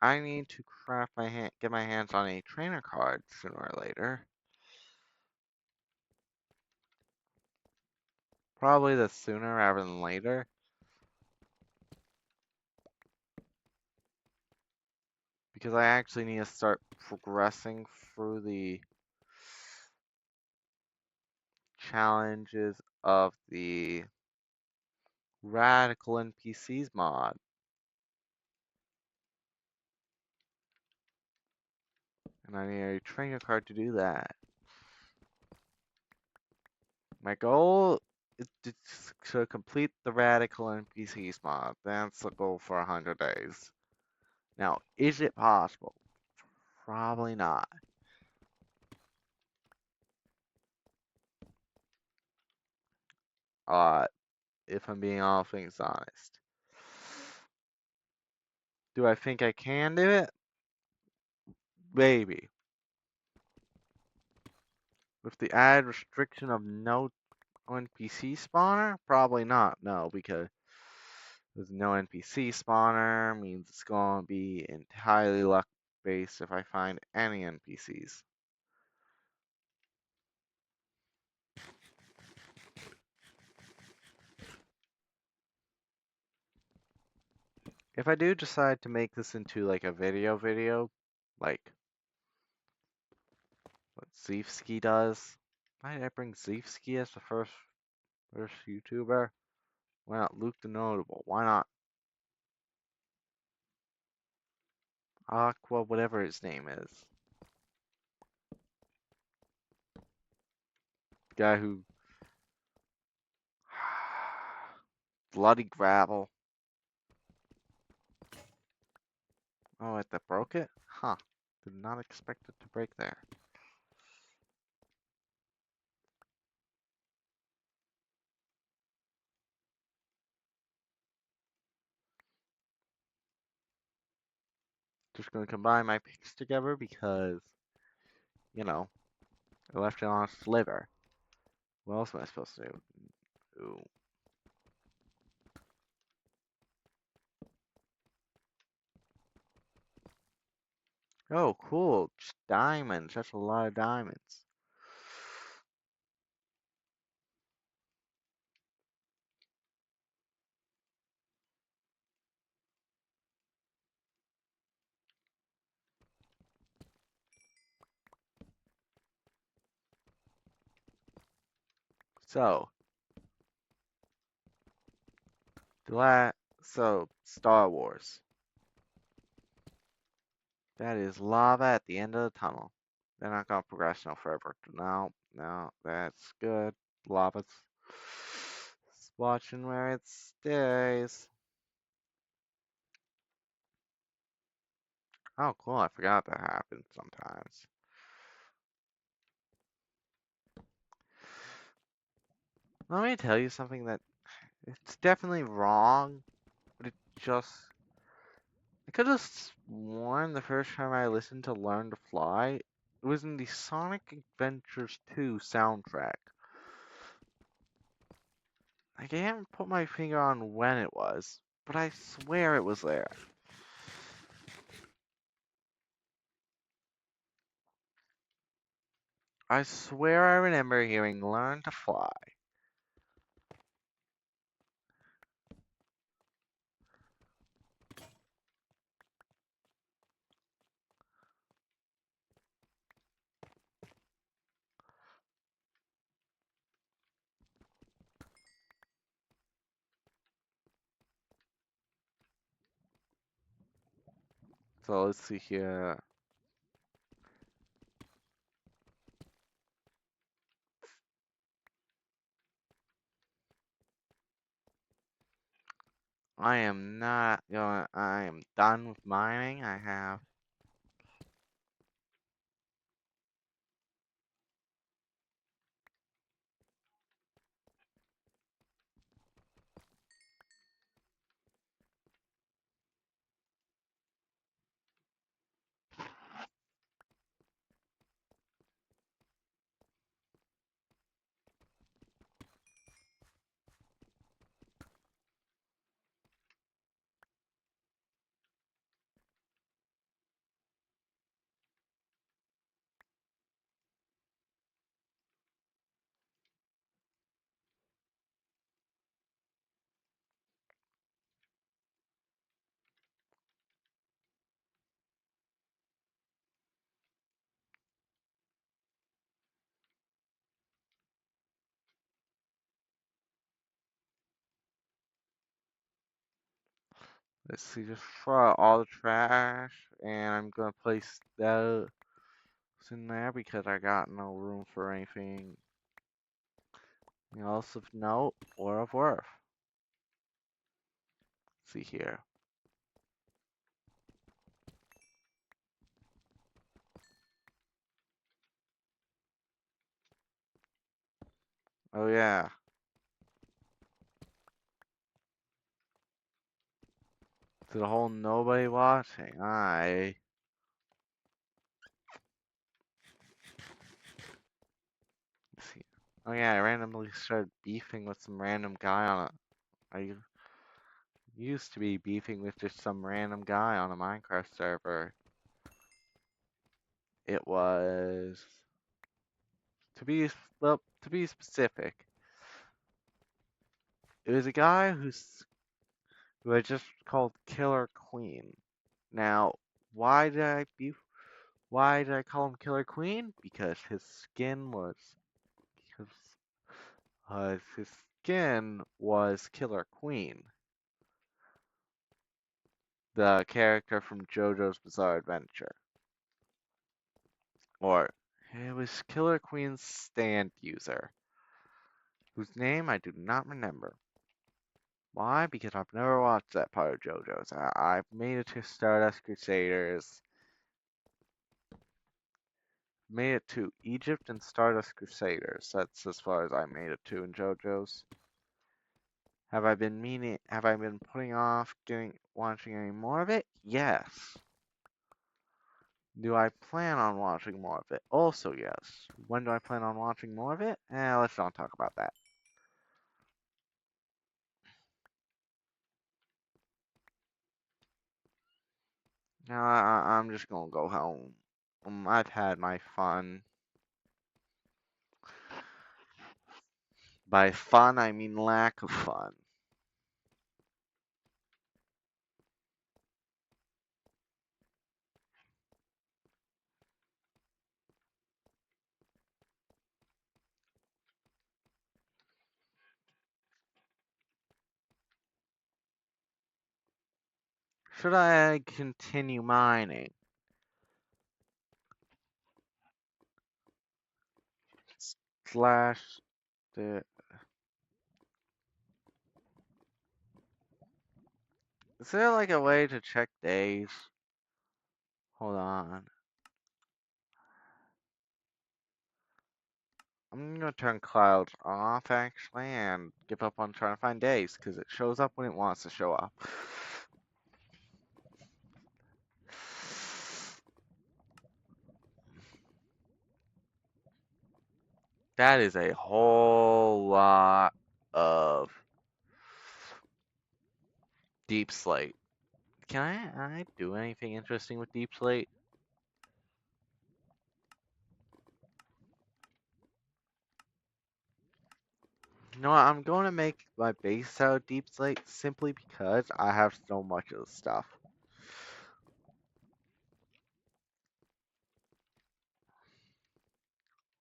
I need to get my hands on a trainer card sooner or later. Probably the sooner rather than later. Because I actually need to start progressing through the challenges of the Radical NPCs mod. And I need a trainer card to do that. My goal is to complete the Radical NPCs mod. That's the goal for 100 days. Now, is it possible? Probably not. If I'm being all things honest. Do I think I can do it? Maybe. With the added restriction of no NPC spawner? Probably not, no, because there's no NPC spawner, means it's going to be entirely luck based if I find any NPCs. If I do decide to make this into like a video, like what Zeefski does, why did I bring Zeefski as the first YouTuber? Why not Luke the Notable? Why not Aqua, whatever his name is? Guy who bloody gravel. Oh, that broke it? Huh. Did not expect it to break there. Just gonna combine my picks together because, you know, I left it on a sliver. What else am I supposed to do? Ooh. Oh, cool. Just diamonds. That's a lot of diamonds. So, so Star Wars. That is lava at the end of the tunnel. They're not gonna progress no further. No, no, that's good. Lava's watching where it stays. Oh, cool. I forgot that happens sometimes. Let me tell you something that it's definitely wrong, but it just I could have sworn the first time I listened to Learn to Fly, it was in the Sonic Adventures 2 soundtrack. I can't put my finger on when it was, but I swear it was there. I swear I remember hearing Learn to Fly. So let's see here. I am not going, I am done with mining. I have let's see, just throw out all the trash, and I'm gonna place those in there because I got no room for anything else of note or of worth. Let's see here. Oh yeah, to the whole nobody watching. Let's see. Oh yeah, I randomly started beefing with some random guy on a. I used to be beefing with just some random guy on a Minecraft server. It was to be specific. It was a guy But it's just called Killer Queen. Now, why did I be why did I call him Killer Queen? Because because his skin was Killer Queen, the character from JoJo's Bizarre Adventure. Or it was Killer Queen's stand user, whose name I do not remember. Why? Because I've never watched that part of JoJo's. I've made it to Stardust Crusaders, made it to Egypt and Stardust Crusaders. That's as far as I made it to in JoJo's. Have I been putting off watching any more of it? Yes. Do I plan on watching more of it? Also, yes. When do I plan on watching more of it? Let's not talk about that. Now, I'm just gonna go home. I've had my fun. By fun, I mean lack of fun. Should I continue mining? Slash the. Is there like a way to check days? Hold on. I'm gonna turn clouds off actually and give up on trying to find days because it shows up when it wants to show up. That is a whole lot of deep slate. Can I do anything interesting with deep slate? You know what? I'm going to make my base out of deep slate simply because I have so much of the stuff.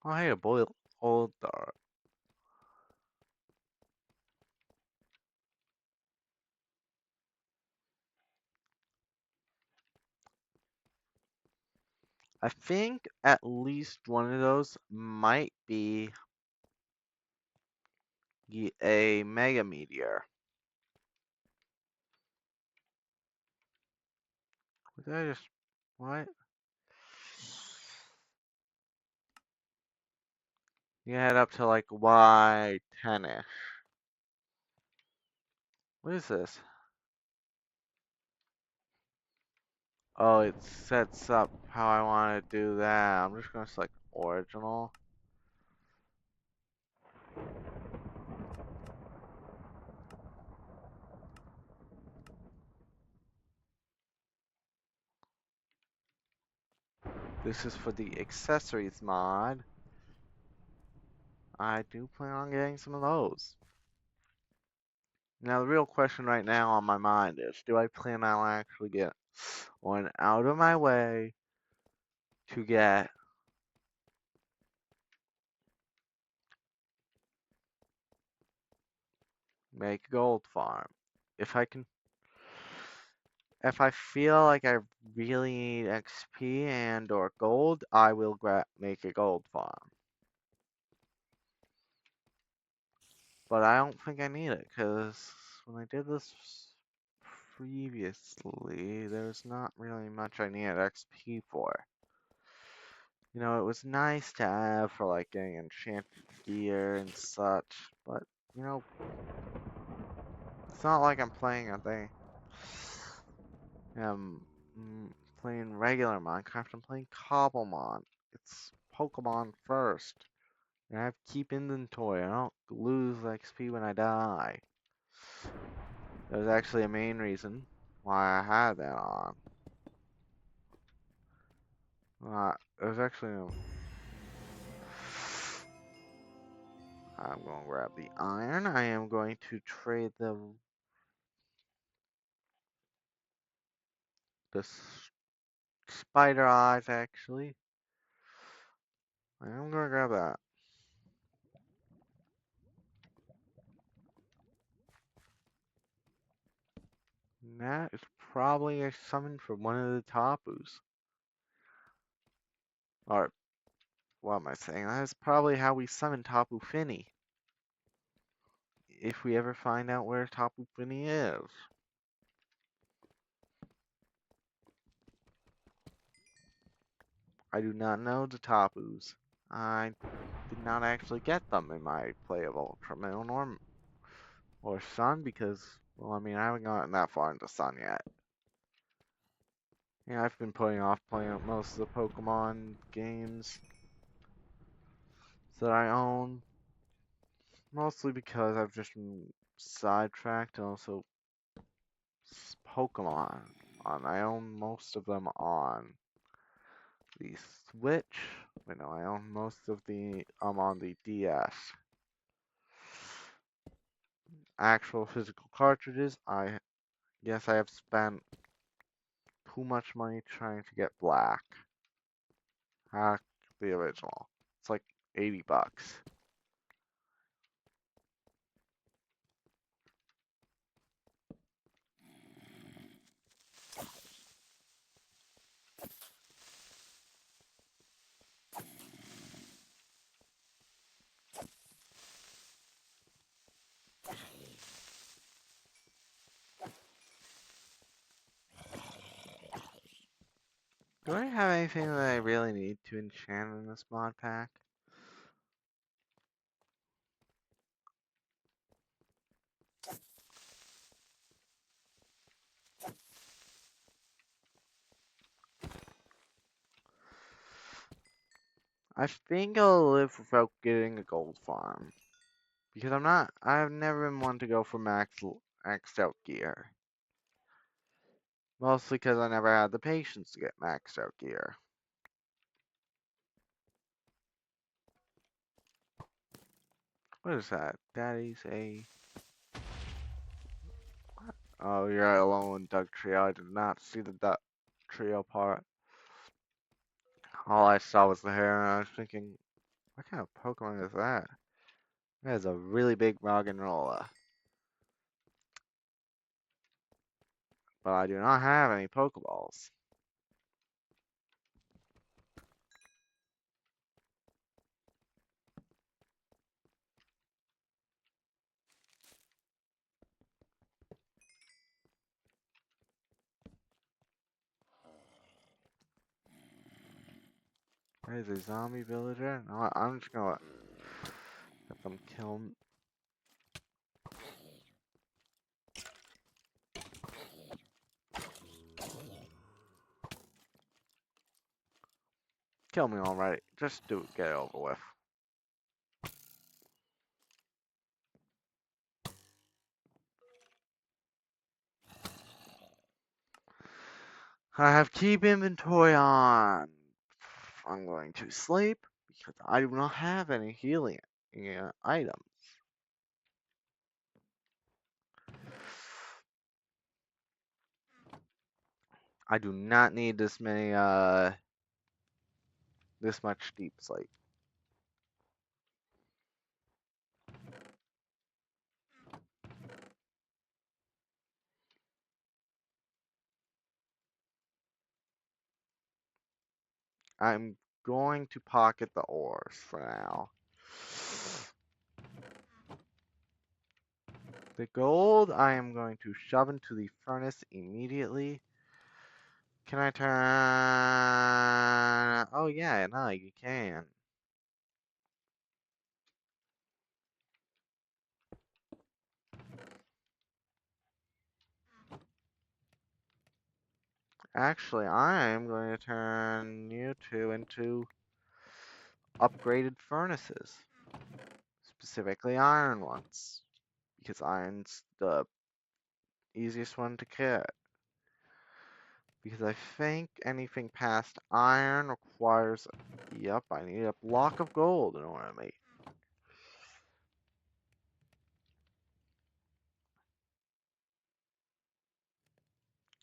Oh, hey, a boiled old dart. I think at least one of those might be a mega meteor. Did I just what? You head up to like Y10ish. What is this? Oh, it sets up how I want to do that. I'm just gonna select original. This is for the accessories mod. I do plan on getting some of those. Now, the real question right now on my mind is, do I plan on actually get one out of my way to make a gold farm? If I can, if I feel like I really need XP and or gold, I will make a gold farm. But I don't think I need it, because when I did this previously, there's not really much I needed XP for. You know, it was nice to have for like getting enchanted gear and such, but you know, it's not like I'm playing a thing. Um, playing regular Minecraft. I'm playing Cobblemon. It's Pokemon first. And I have to keep inventory. I don't lose XP when I die. There's actually a main reason why I had that on. There's actually I'm going to grab the iron. I am going to trade the the spider eyes, actually. I'm gonna grab that. And that is probably a summon for one of the Tapus. Or, what am I saying? That is probably how we summon Tapu Fini. If we ever find out where Tapu Fini is. I do not know the Tapus. I did not actually get them in my play of Ultramoon or Sun because, well, I mean, I haven't gotten that far into Sun yet. Yeah, I've been putting off playing most of the Pokemon games that I own, mostly because I've just been sidetracked and also Pokemon. I own most of them on the Switch. Wait, no, I own most of the on the DS. Actual physical cartridges, I guess I have spent too much money trying to get black. Hack the original. It's like $80. Do I have anything that I really need to enchant in this mod pack? I think I'll live without getting a gold farm. Because I've never been one to go for maxed out gear. Mostly because I never had the patience to get maxed out gear. What is that? Daddy's a... Oh, you're alone, Doug Trio. I did not see the Duck Trio part. All I saw was the hair, and I was thinking, what kind of Pokemon is that? That is a really big Roggenrola. But I do not have any Pokeballs. What is a zombie villager? No, I'm just gonna let them kill me. Kill me already. Just do it. Get it over with. I have keep inventory on. I'm going to sleep because I do not have any healing items. I do not need this much deep sleep. I'm going to pocket the ores for now. The gold I am going to shove into the furnace immediately. Can I turn? Oh yeah, no, you can. Actually, I am going to turn you two into upgraded furnaces. Specifically iron ones. Because iron's the easiest one to get. Because I think anything past iron requires... Yep, I need a block of gold in order to make.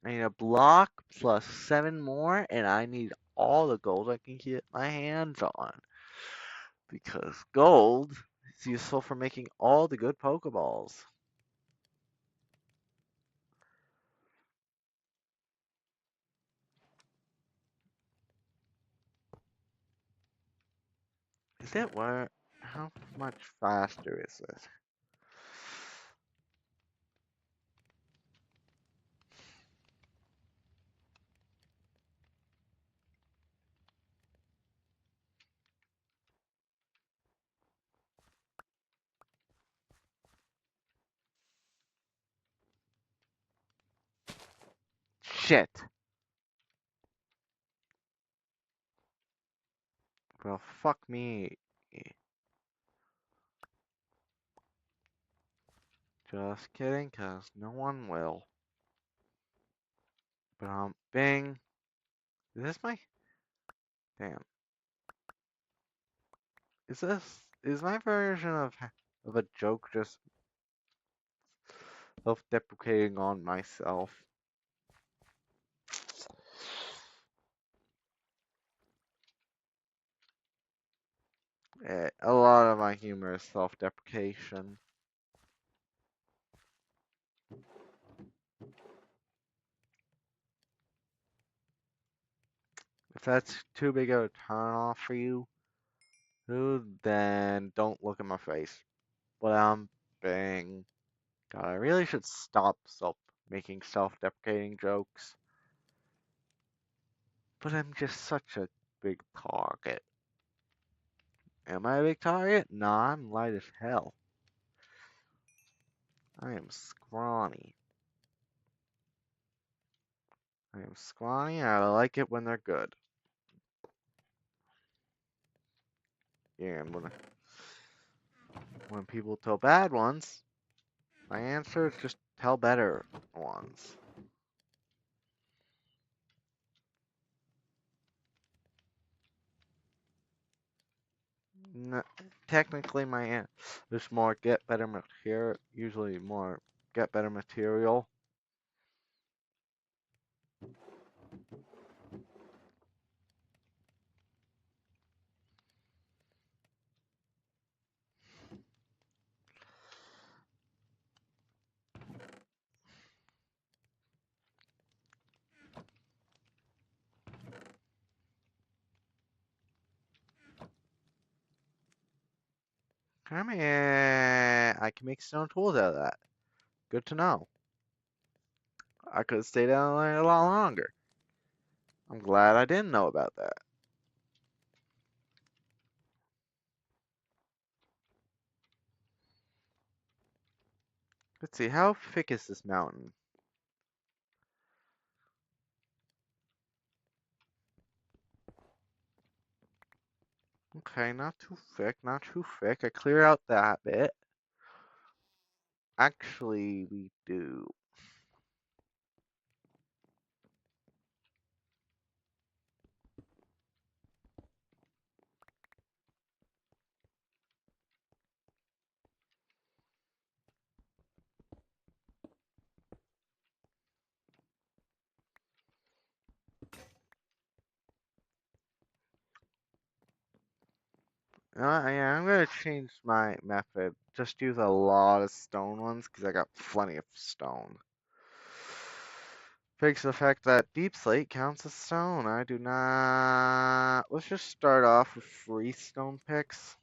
I need a block plus 7 more, and I need all the gold I can get my hands on. Because gold is useful for making all the good Pokeballs. Is it where? How much faster is this? Shit. Well, fuck me. Just kidding, cause no one will. But bing. Is this my? Damn. Is my version of a joke just self-deprecating on myself? A lot of my humor is self-deprecation. If that's too big of a turn off for you, then don't look at my face. But bing. God, I really should stop making self-deprecating jokes. But I'm just such a big target. Am I a big target? Nah, I'm light as hell. I am scrawny. I am scrawny and I like it when they're good. Yeah, and when people tell bad ones, my answer is just tell better ones. No, technically, there's more get better material, usually more get better material. I mean, I can make stone tools out of that. Good to know. I could have stayed down there a lot longer. I'm glad I didn't know about that. Let's see, how thick is this mountain? Okay, not too thick, not too thick. I clear out that bit. Actually, we do. Yeah, I'm gonna change my method. Just use a lot of stone ones because I got plenty of stone. Fix the fact that deep slate counts as stone. I do not. Let's just start off with 3 stone picks.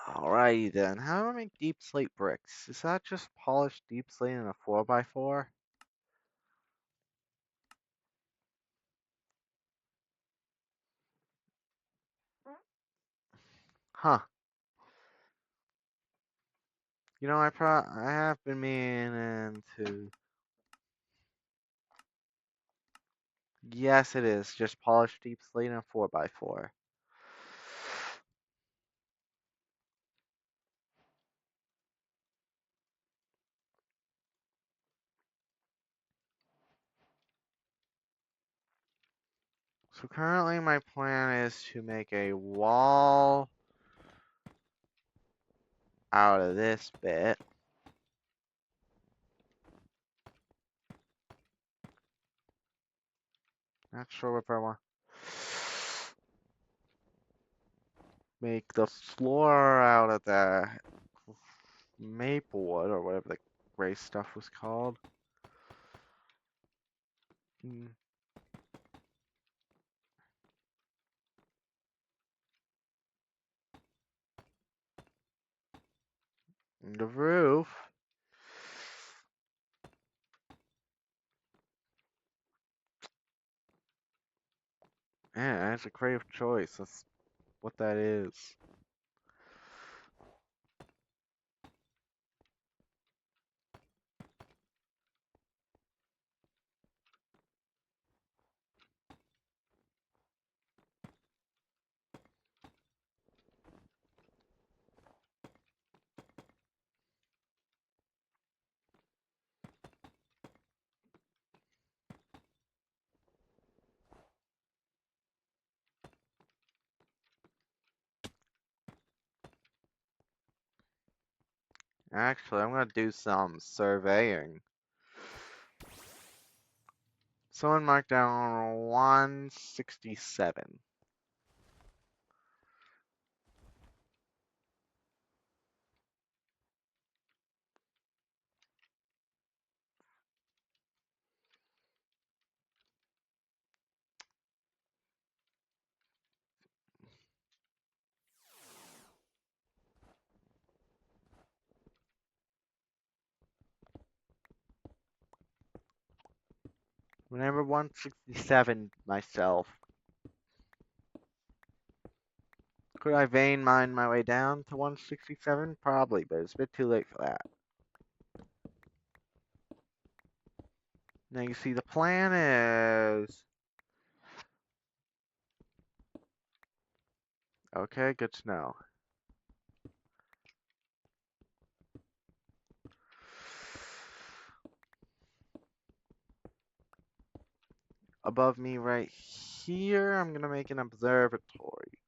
Alrighty then. How do I make deep slate bricks? Is that just polished deep slate in a 4x4? Huh. You know, I have been meaning to. Yes, it is. Just polished deep slate and a 4x4. So currently my plan is to make a wall out of this bit. Not sure if I want make the floor out of the maple wood or whatever the gray stuff was called. Mm, and the roof. Yeah, that's a creative choice. That's what that is. Actually, I'm gonna do some surveying. Someone marked down 167. Remember 167 myself. Could I vein mine my way down to 167? Probably, but it's a bit too late for that. Now you see the plan is... Okay, good to know. Above me right here, I'm gonna make an observatory.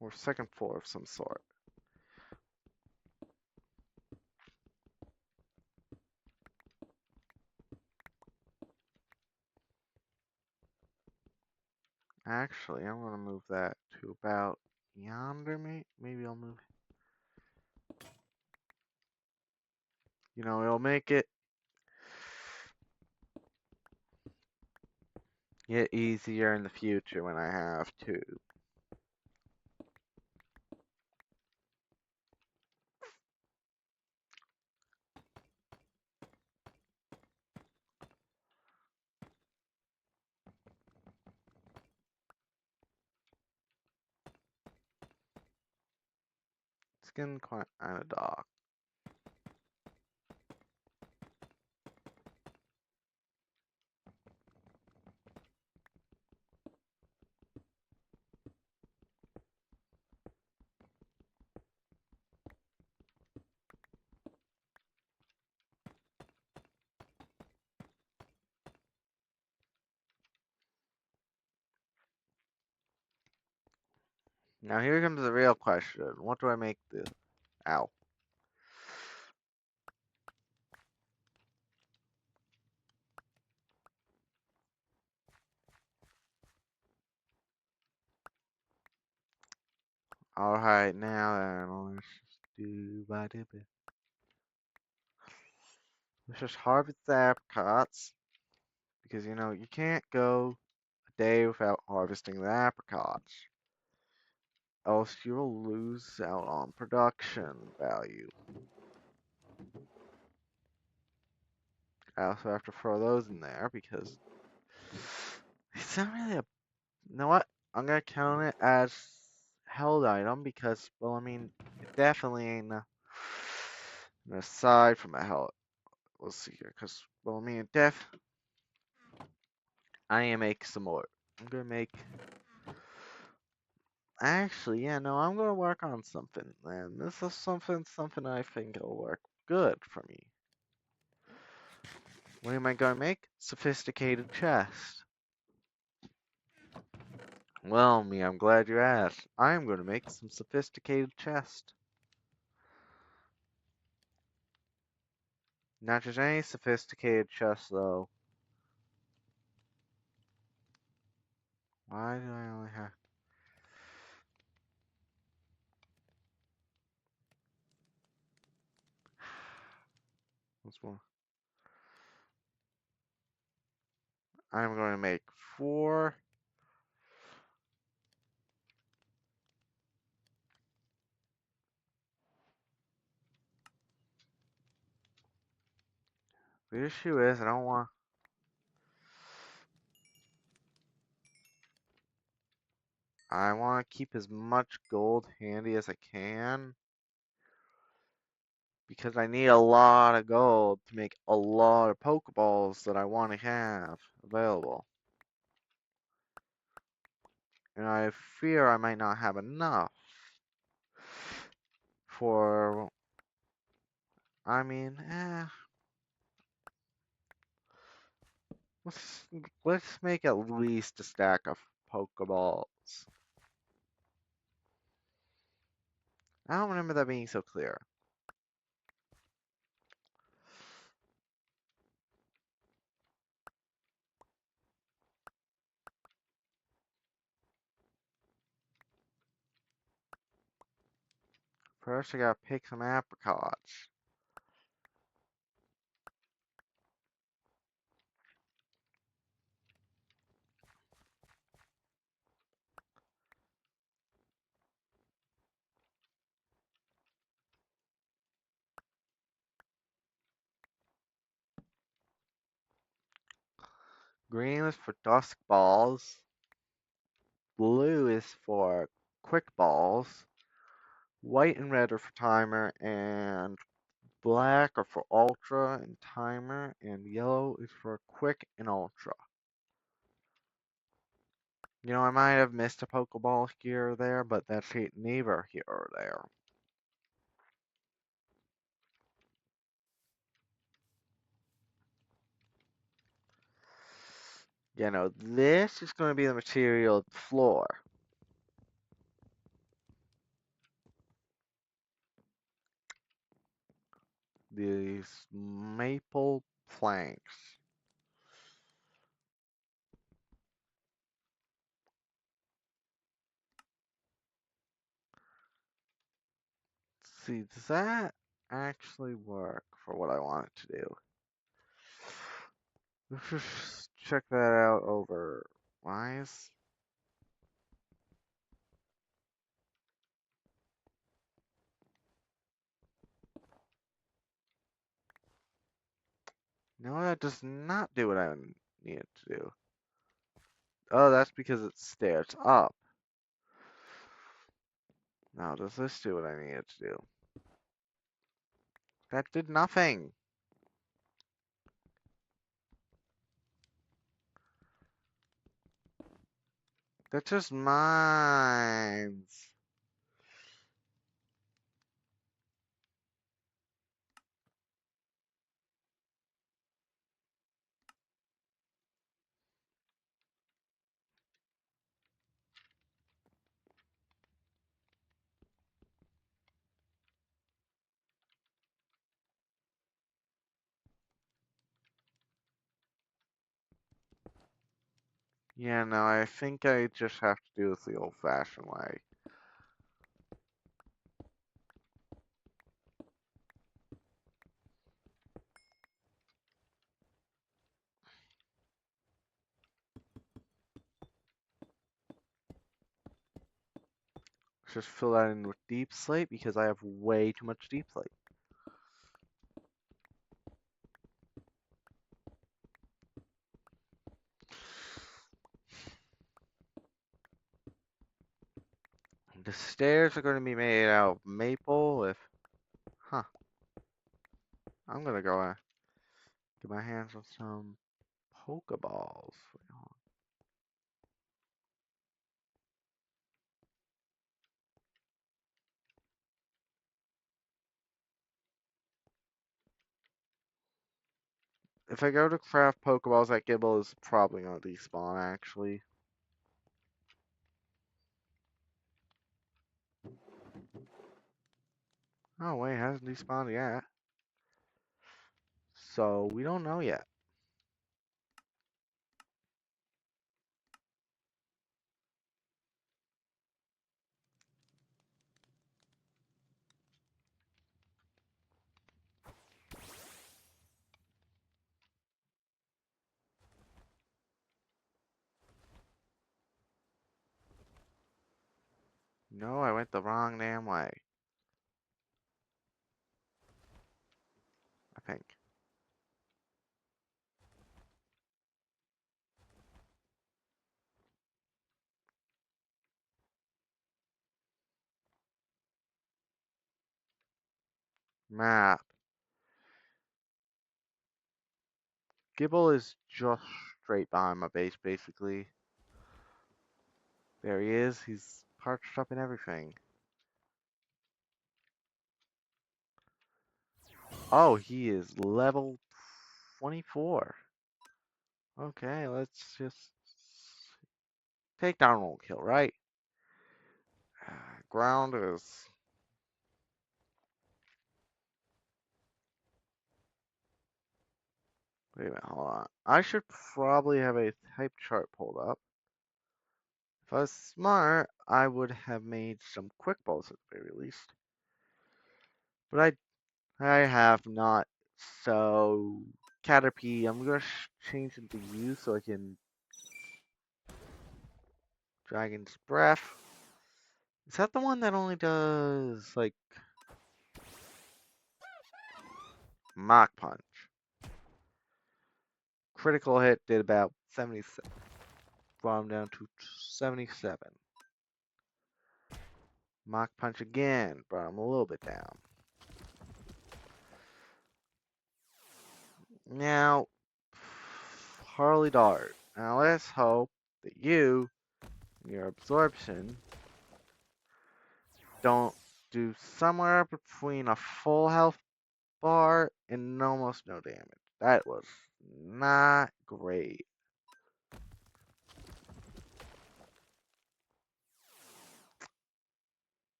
Or second floor of some sort. Actually, I'm gonna move that to about yonder, maybe I'll move... You know, it'll make it get easier in the future when I have to. It's getting quite kinda dark. Now here comes the real question. What do I make the... Ow. Alright, now then, let's just do... Let's just harvest the apricots. Because, you know, you can't go a day without harvesting the apricots. Else you'll lose out on production value. I also have to throw those in there because it's not really a... You know what? I'm gonna count it as held item because, well, I mean, it definitely ain't an aside from a held. Let's see here, because, well, I mean, I am make some more. I'm gonna make. Actually, yeah, no, I'm gonna work on something, and this is something I think will work good for me. What am I gonna make? Sophisticated chest. Well, me, I'm glad you asked. I am gonna make some sophisticated chest. Not just any sophisticated chest, though. Why do I only have... What's more? I'm going to make 4. The issue is, I want to keep as much gold handy as I can because I need a lot of gold to make a lot of Pokeballs that I want to have available. And I fear I might not have enough for, I mean, let's, let's make at least a stack of Pokeballs. I don't remember that being so clear. First, I gotta pick some apricots. Green is for dusk balls. Blue is for quick balls. White and red are for timer, and black are for ultra and timer, and yellow is for quick and ultra. You know, I might have missed a Pokeball here or there, but that's neither here or there. You know, this is going to be the material of the floor. These maple planks. Let's see, does that actually work for what I want it to do? Let's just check that out over wise. No, that does not do what I need it to do. Oh, that's because it stairs up. Now, does this do what I need it to do? That did nothing. That just mines. Yeah, no, I think I just have to do this the old-fashioned way. Just fill that in with deep slate because I have way too much deep slate. The stairs are going to be made out of maple with... Huh. I'm going to go get my hands on some Pokeballs. If I go to craft Pokeballs, that Gibble is probably going to despawn, actually. Oh, wait, it hasn't despawned yet. So, we don't know yet. No, I went the wrong damn way. I think. Map. Gibble is just straight behind my base, basically. There he is. He's parched up and everything. Oh, he is level 24. Okay, let's just take down won't kill, right? Ground is... Wait a minute, hold on. I should probably have a type chart pulled up. If I was smart, I would have made some quick balls at the very least. But I have not. So, Caterpie, I'm gonna change it to you so I can... Dragon's Breath. Is that the one that only does, like... Mach Punch? Critical hit did about 77. Brought him down to 77. Mach Punch again. Brought him a little bit down. Now, Harley Dart. Now let's hope that you, your absorption, don't do somewhere between a full health bar and almost no damage. That was not great.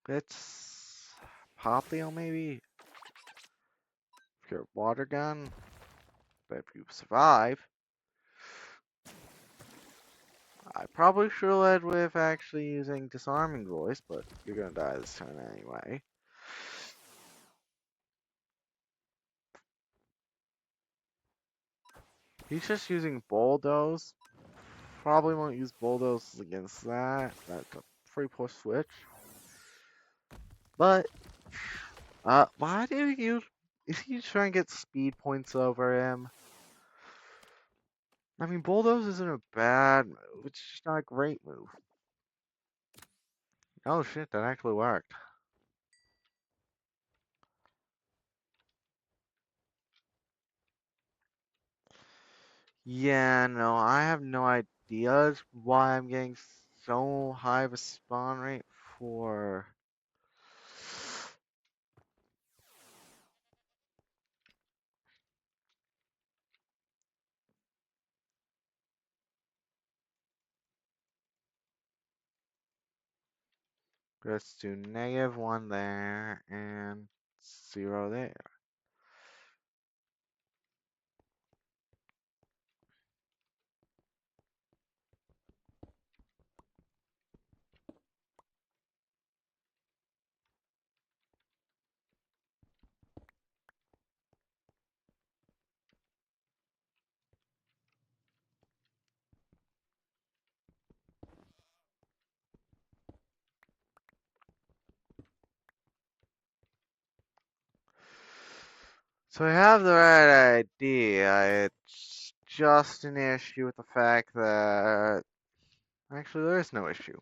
Let's Poplio maybe? Pure water gun. But if you survive, I probably should have led with actually using disarming voice, but you're gonna die this turn anyway. He's just using bulldoze. Probably won't use bulldoze against that. That's a free push switch. But why do you? Is he trying to get speed points over him? I mean, bulldoze isn't a bad move. It's just not a great move. Oh shit, that actually worked. Yeah, no, I have no ideas why I'm getting so high of a spawn rate for... Let's do -1 there and 0 there. So I have the right idea. It's just an issue with the fact that... Actually, there is no issue.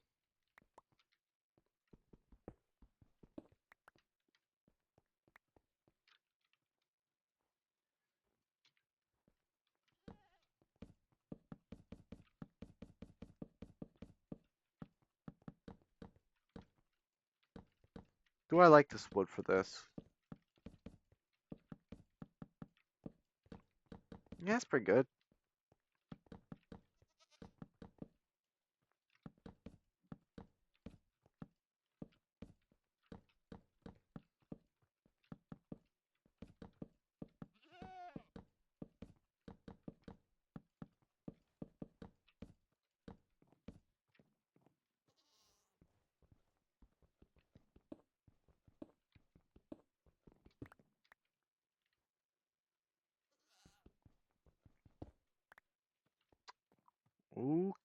Do I like this wood for this? Yeah, it's pretty good.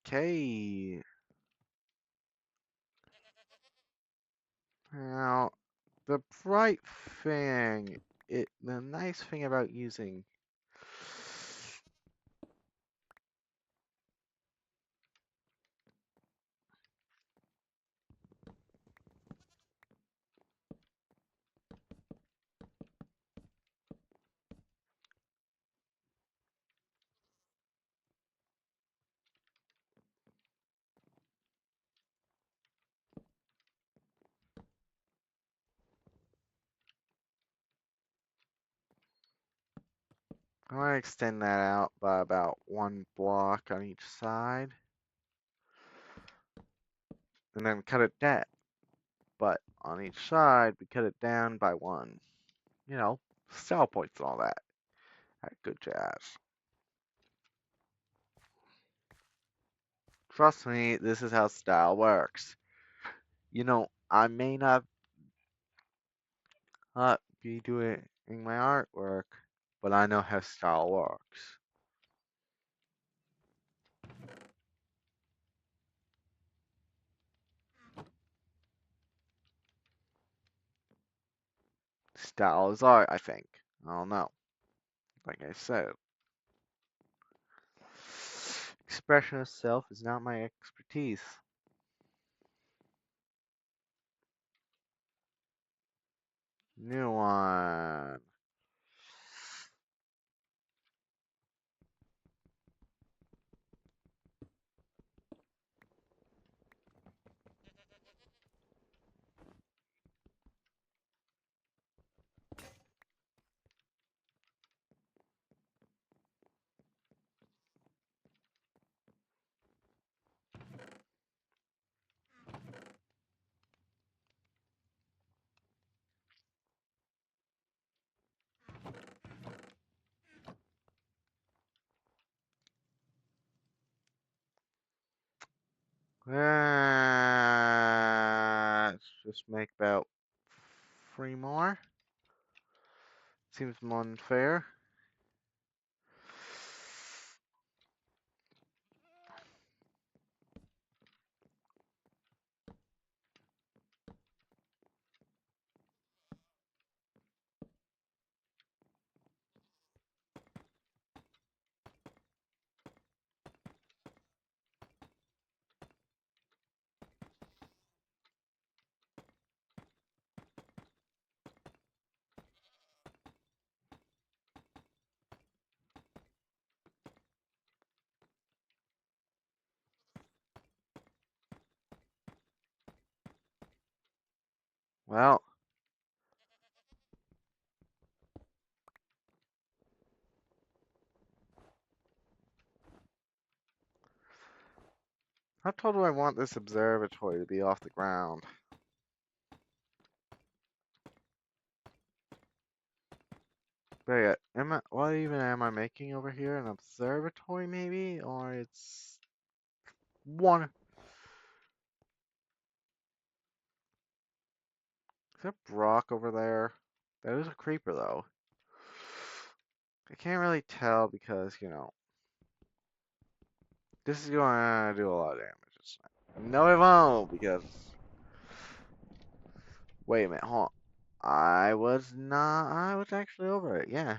Okay. Now, the bright thing, the nice thing about using I want to extend that out by about 1 block on each side, and then cut it down. But on each side, we cut it down by 1. You know, style points and all that. Good jazz. Trust me, this is how style works. You know, I may not be doing my artwork, but I know how style works. Style is art, I think. I don't know. Like I said, expression of self is not my expertise. New one. Let's just make about 3 more. Seems unfair. Well, how tall do I want this observatory to be off the ground? Wait, what even am I making over here? An observatory maybe? Or it's one. Is that Brock over there? That is a creeper though. I can't really tell because, this is going to do a lot of damage. No, it won't because. Wait a minute, hold on. I was not. I was actually over it, yeah.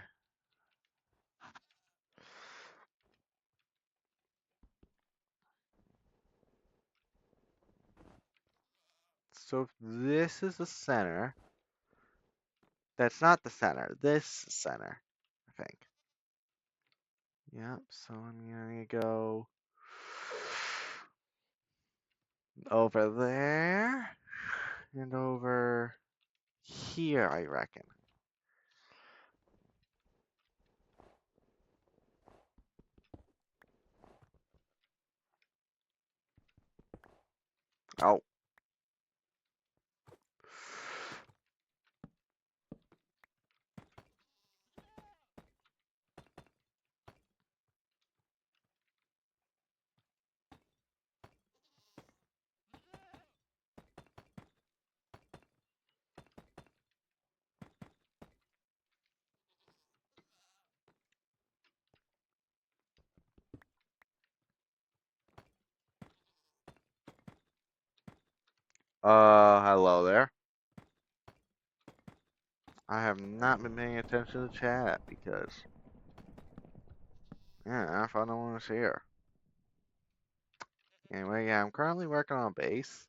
So if this is the center, that's not the center. This is center, I think. Yep, so I'm gonna go over there and over here, I reckon. Oh. Hello there. I have not been paying attention to the chat because, yeah, I thought no one was here. Anyway, yeah, I'm currently working on a base.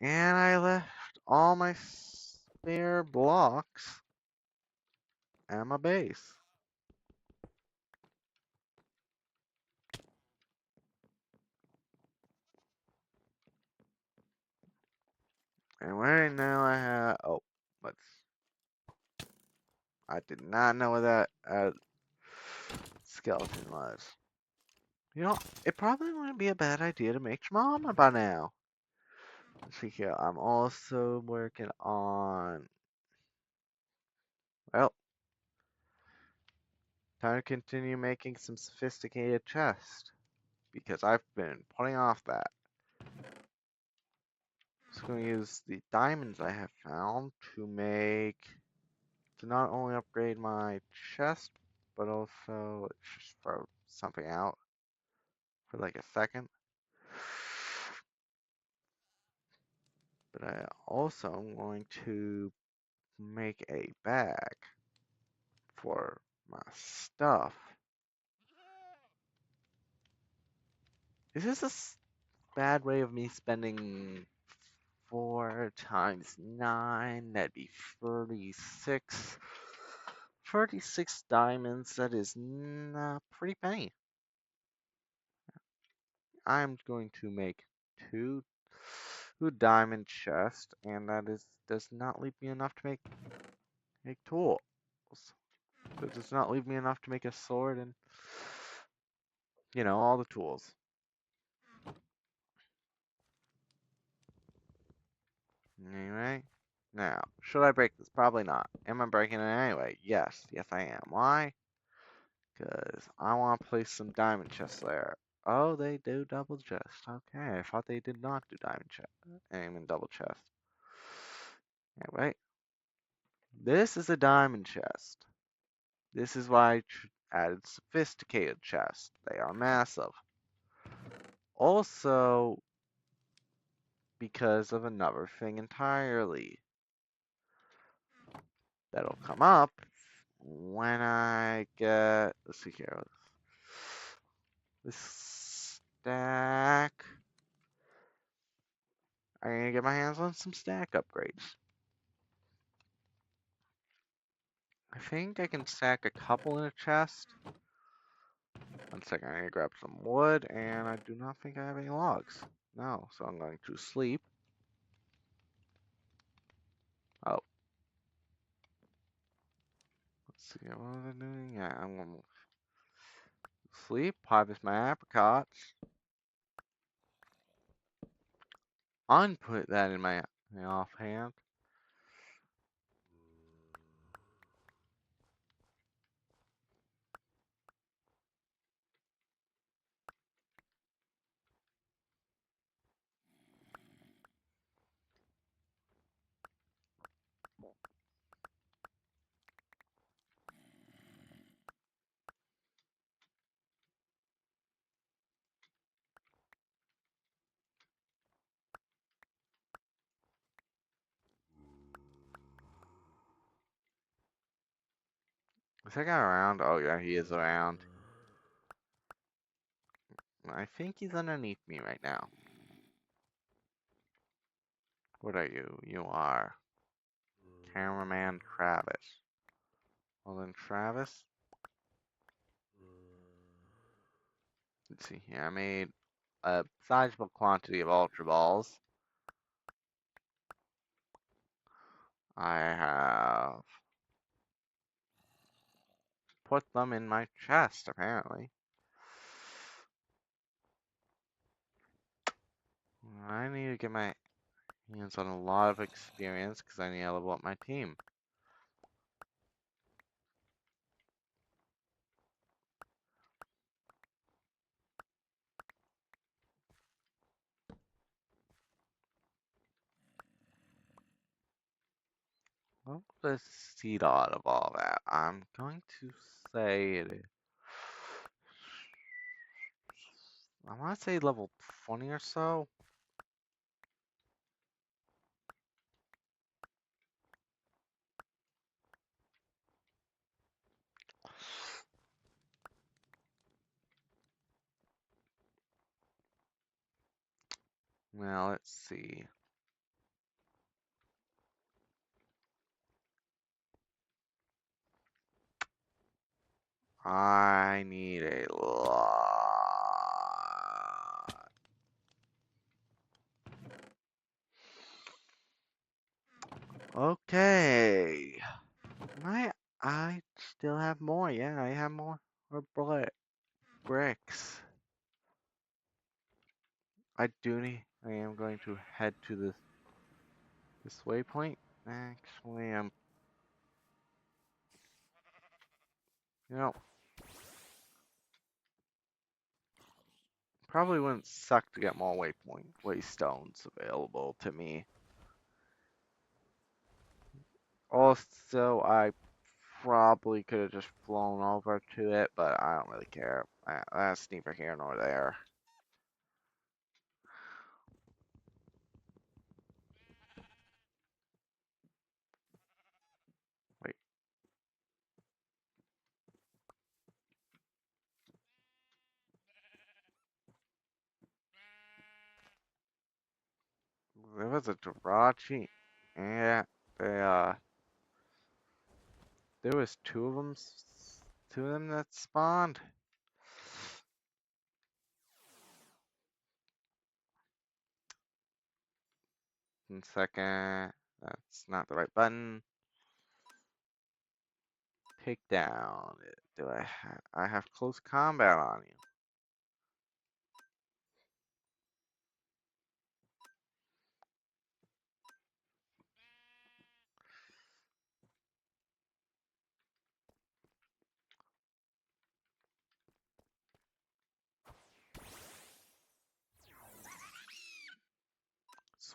And I left all my spare blocks at my base. And right now I have, oh, let's, I did not know what that skeleton was. You know, it probably wouldn't be a bad idea to make shawarma by now. Let's see here. I'm also working on, well, time to continue making some sophisticated chests because I've been putting off that. Just going to use the diamonds I have found to not only upgrade my chest, but also let's just throw something out for like a second. But I also am going to make a bag for my stuff. Is this a bad way of me spending 4 times 9? That'd be 36. 36 diamonds. That is pretty penny. I'm going to make two diamond chests, and that does not leave me enough to make tools. That does not leave me enough to make a sword and all the tools. Anyway, now should I break this? Probably not. Am I breaking it anyway? Yes, I am. Why? Because I want to place some diamond chests there. Oh, they do double chest. Okay, I thought they did not do diamond chest. Aim and double chest. Anyway, this is a diamond chest. This is why I added sophisticated chests. They are massive. Also, because of another thing entirely that'll come up when I get, let's see here, this stack. I'm gonna get my hands on some stack upgrades. I think I can stack a couple in a chest. One second, I'm gonna grab some wood, and I do not think I have any logs. No, so I'm going to sleep. Oh. Let's see, what was I doing? Yeah, I'm gonna sleep, harvest my apricots, unput that in my offhand. Is that guy around? Oh yeah, he is around. I think he's underneath me right now. What are you? You are Cameraman Travis. Well then, Travis. Let's see here. I made a sizable quantity of Ultra Balls. I have put them in my chest, apparently. I need to get my hands on a lot of experience because I need to level up my team. What was the seed out of all that? I'm going to say it is. I want to say level 20 or so. Now, let's see. I need a lot. Okay. I still have more. Yeah, I have more bricks. I am going to head to this waypoint. Actually, you know, probably wouldn't suck to get more waystones available to me. Also, I probably could have just flown over to it, but I don't really care. That's neither here nor there. Wait, there was a Jirachi. Yeah, they there was two of them that spawned. One second, that's not the right button. Take down. Do I have close combat on you?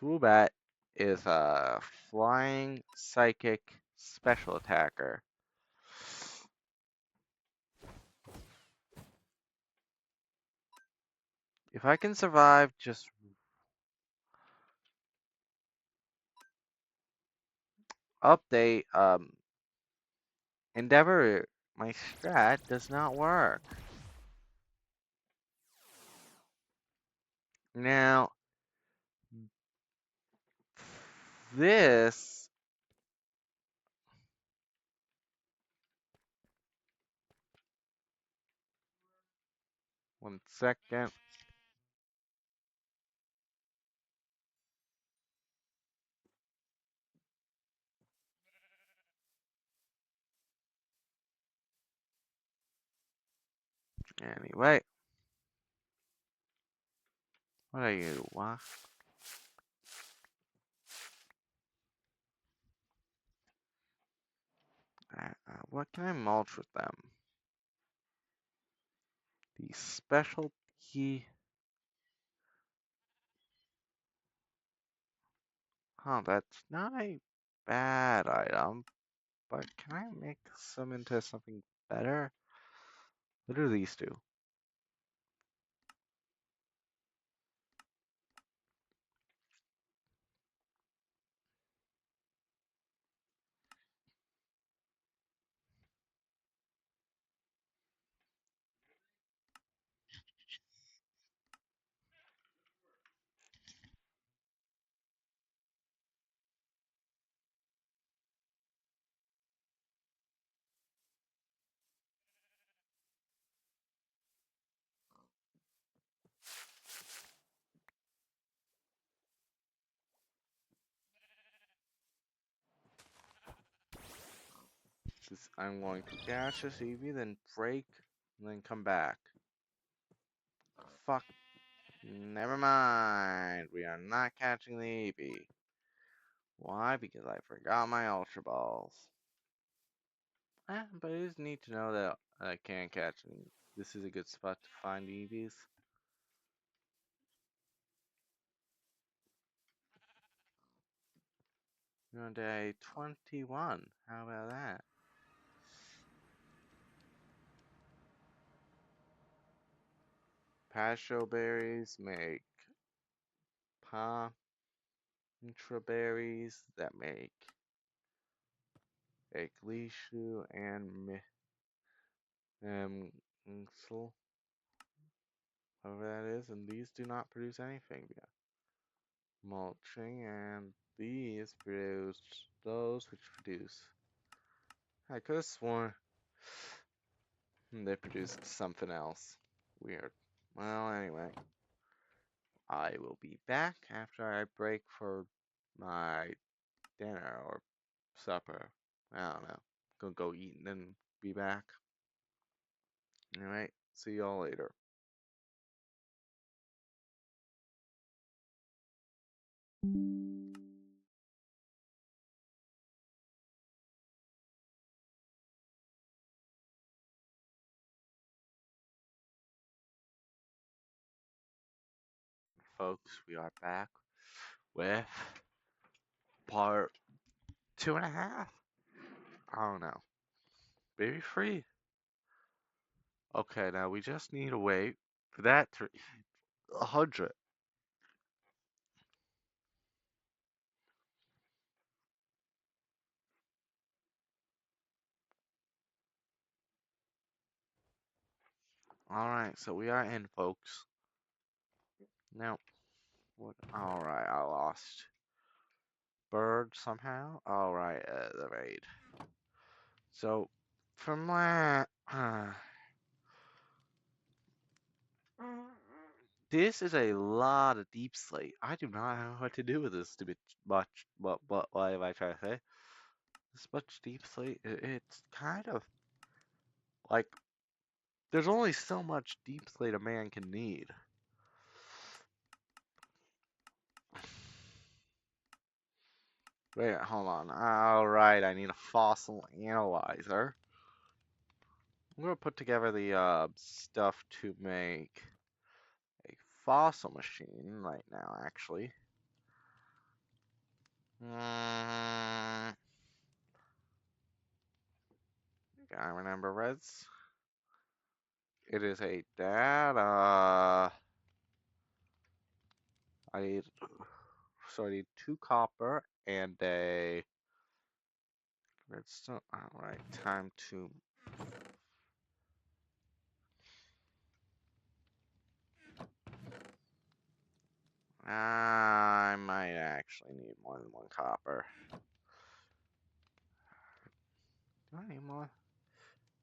Swoobat is a flying psychic special attacker. If I can survive just update, Endeavor, my strat does not work. Now, this, one second. Anyway, what are you? What? What can I mulch with them? The specialty. Huh, that's not a bad item, but can I make some into something better? What do these do? I'm going to catch this Eevee, then break, and then come back. Fuck. Never mind. We are not catching the Eevee. Why? Because I forgot my Ultra Balls. But it is neat to know that I can catch them. This is a good spot to find Eevees. We're on day 21. How about that? Passion berries make berries that make a Gleeshoe and Mxl, whatever that is, and these do not produce anything yet. Mulching, and these produce those which produce. I could have sworn they produced something else. Weird. Well, anyway, I will be back after I break for my dinner or supper. I don't know. Gonna go eat and then be back. Alright, see y'all later. Folks, we are back with part 2.5. I don't know. Baby free. Okay, now we just need to wait for that to 100. Alright, so we are in, folks. Now, what? Alright, I lost. Bird somehow? Alright, the raid. So, from that, this is a lot of deep slate. I do not know what to do with this stupid much. What am I trying to say? This much deep slate, it's kind of like there's only so much deep slate a man can need. Wait, hold on. Alright, I need a fossil analyzer. I'm gonna put together the stuff to make a fossil machine right now, actually. I remember Reds. It is a data. I need so I need 2 copper and a redstone. Alright, time to I might actually need more than 1 copper. Do I need more?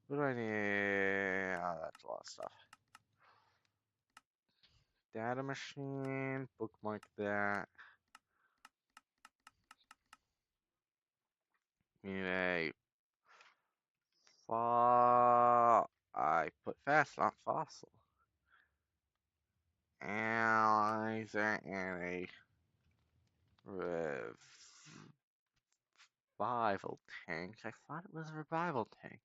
What do I need? Oh, that's a lot of stuff. Data machine, bookmark that. Need a I put fast, not fossil. Analyzer and a revival tank. I thought it was a revival tank.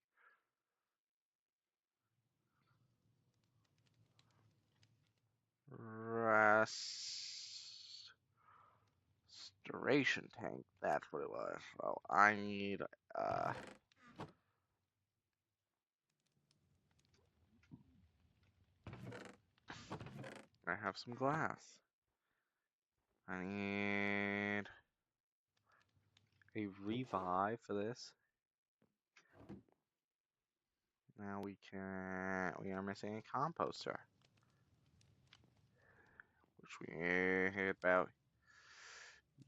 Restoration tank. That's what it was. Well, I need I have some glass. I need a revive for this. Now we are missing a composter. Which we hit about,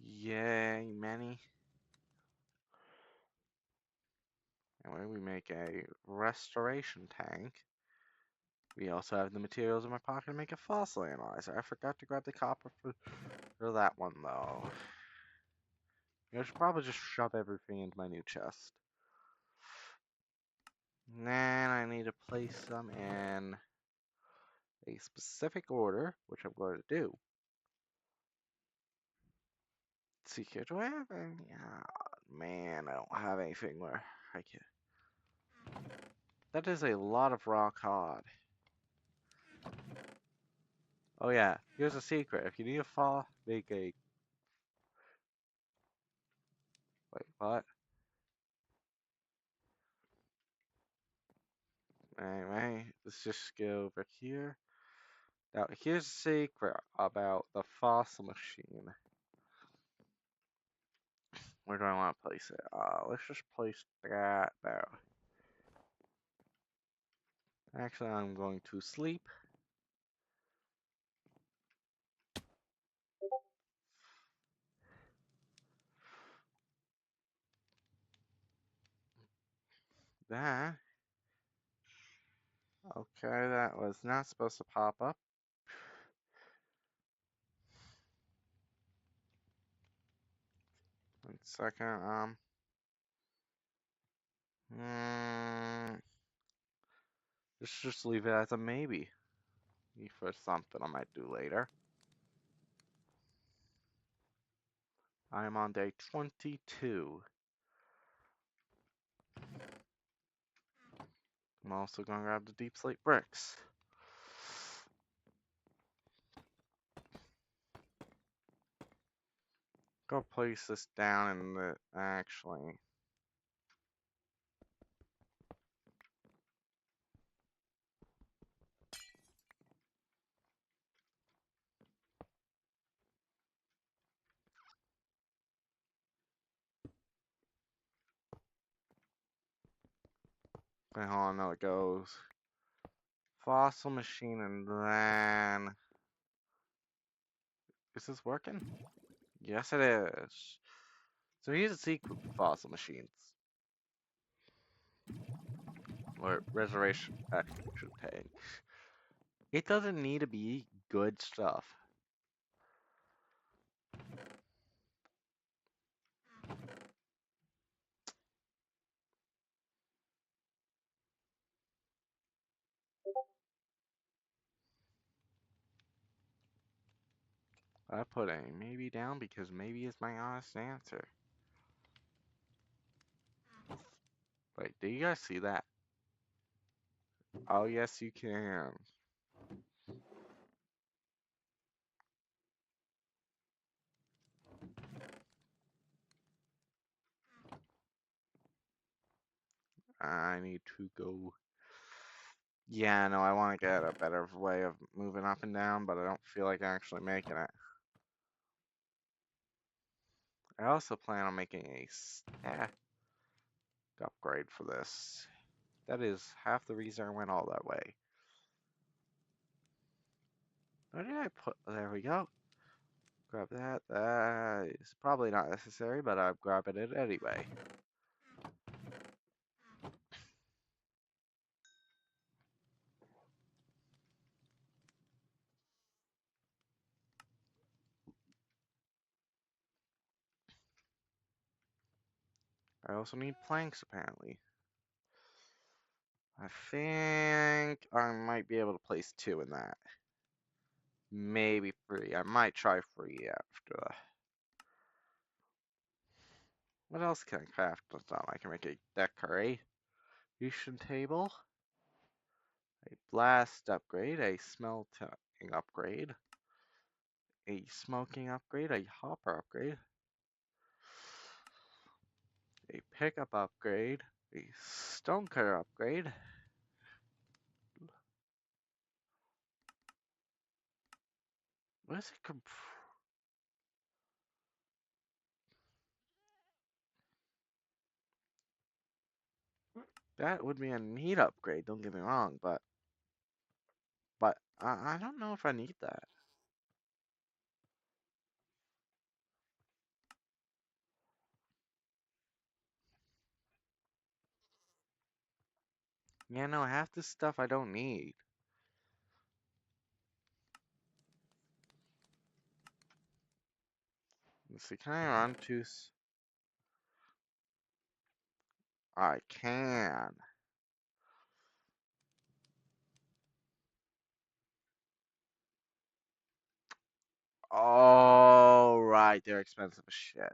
yay, many. Anyway, we make a restoration tank. We also have the materials in my pocket to make a fossil analyzer. I forgot to grab the copper for that one, though. I should probably just shove everything into my new chest. Then I need to place them in a specific order, which I'm going to do. Let's see here, do I have any? Man, I don't have anything where I can. That is a lot of rock hard. Oh yeah, here's a secret. If you need a fall, make a. Wait, what? Anyway, let's just go over here. Now, here's a secret about the fossil machine. Where do I want to place it? Let's just place that there. Actually, I'm going to sleep. That. Okay, that was not supposed to pop up. One second. Mm, let's just leave it as a maybe. For something I might do later. I am on day 22. I'm also going to grab the deep slate bricks. Go place this down in the, actually. Okay, hold on, no, it goes. Fossil machine and then. Is this working? Yes, it is. So here's a secret for fossil machines. Or reservation action paying. It doesn't need to be good stuff. I put a maybe down because maybe is my honest answer. Wait, do you guys see that? Oh, yes, you can. I need to go. Yeah, no, I want to get a better way of moving up and down, but I don't feel like actually making it. I also plan on making a stack upgrade for this. That is half the reason I went all that way. Where did I put? There we go. Grab that. That is probably not necessary, but I'm grabbing it anyway. I also need planks, apparently. I think I might be able to place 2 in that. Maybe 3. I might try 3 after. What else can I craft with them? I can make a decoration table, a blast upgrade, a smelting upgrade, a smoking upgrade, a hopper upgrade, a pickup upgrade, a stone cutter upgrade. What is it? That would be a neat upgrade, don't get me wrong, but I don't know if I need that. Yeah, no, half this stuff I don't need. Let's see, can I run to... I can. Oh, right, they're expensive as shit.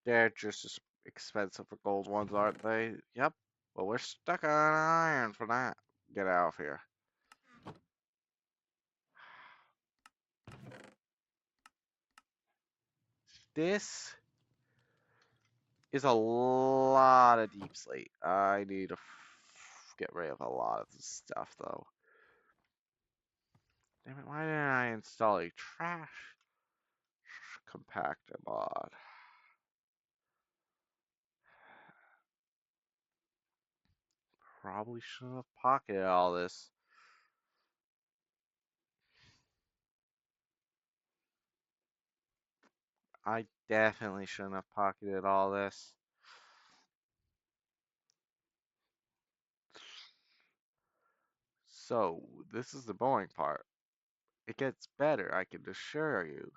They're just as expensive for gold ones, aren't they? Yep. Well, we're stuck on iron for that. Get out of here. This is a lot of deep slate. I need to get rid of a lot of this stuff, though. Damn it, why didn't I install a trash compactor mod? Probably shouldn't have pocketed all this. I definitely shouldn't have pocketed all this. So, this is the boring part. It gets better, I can assure you.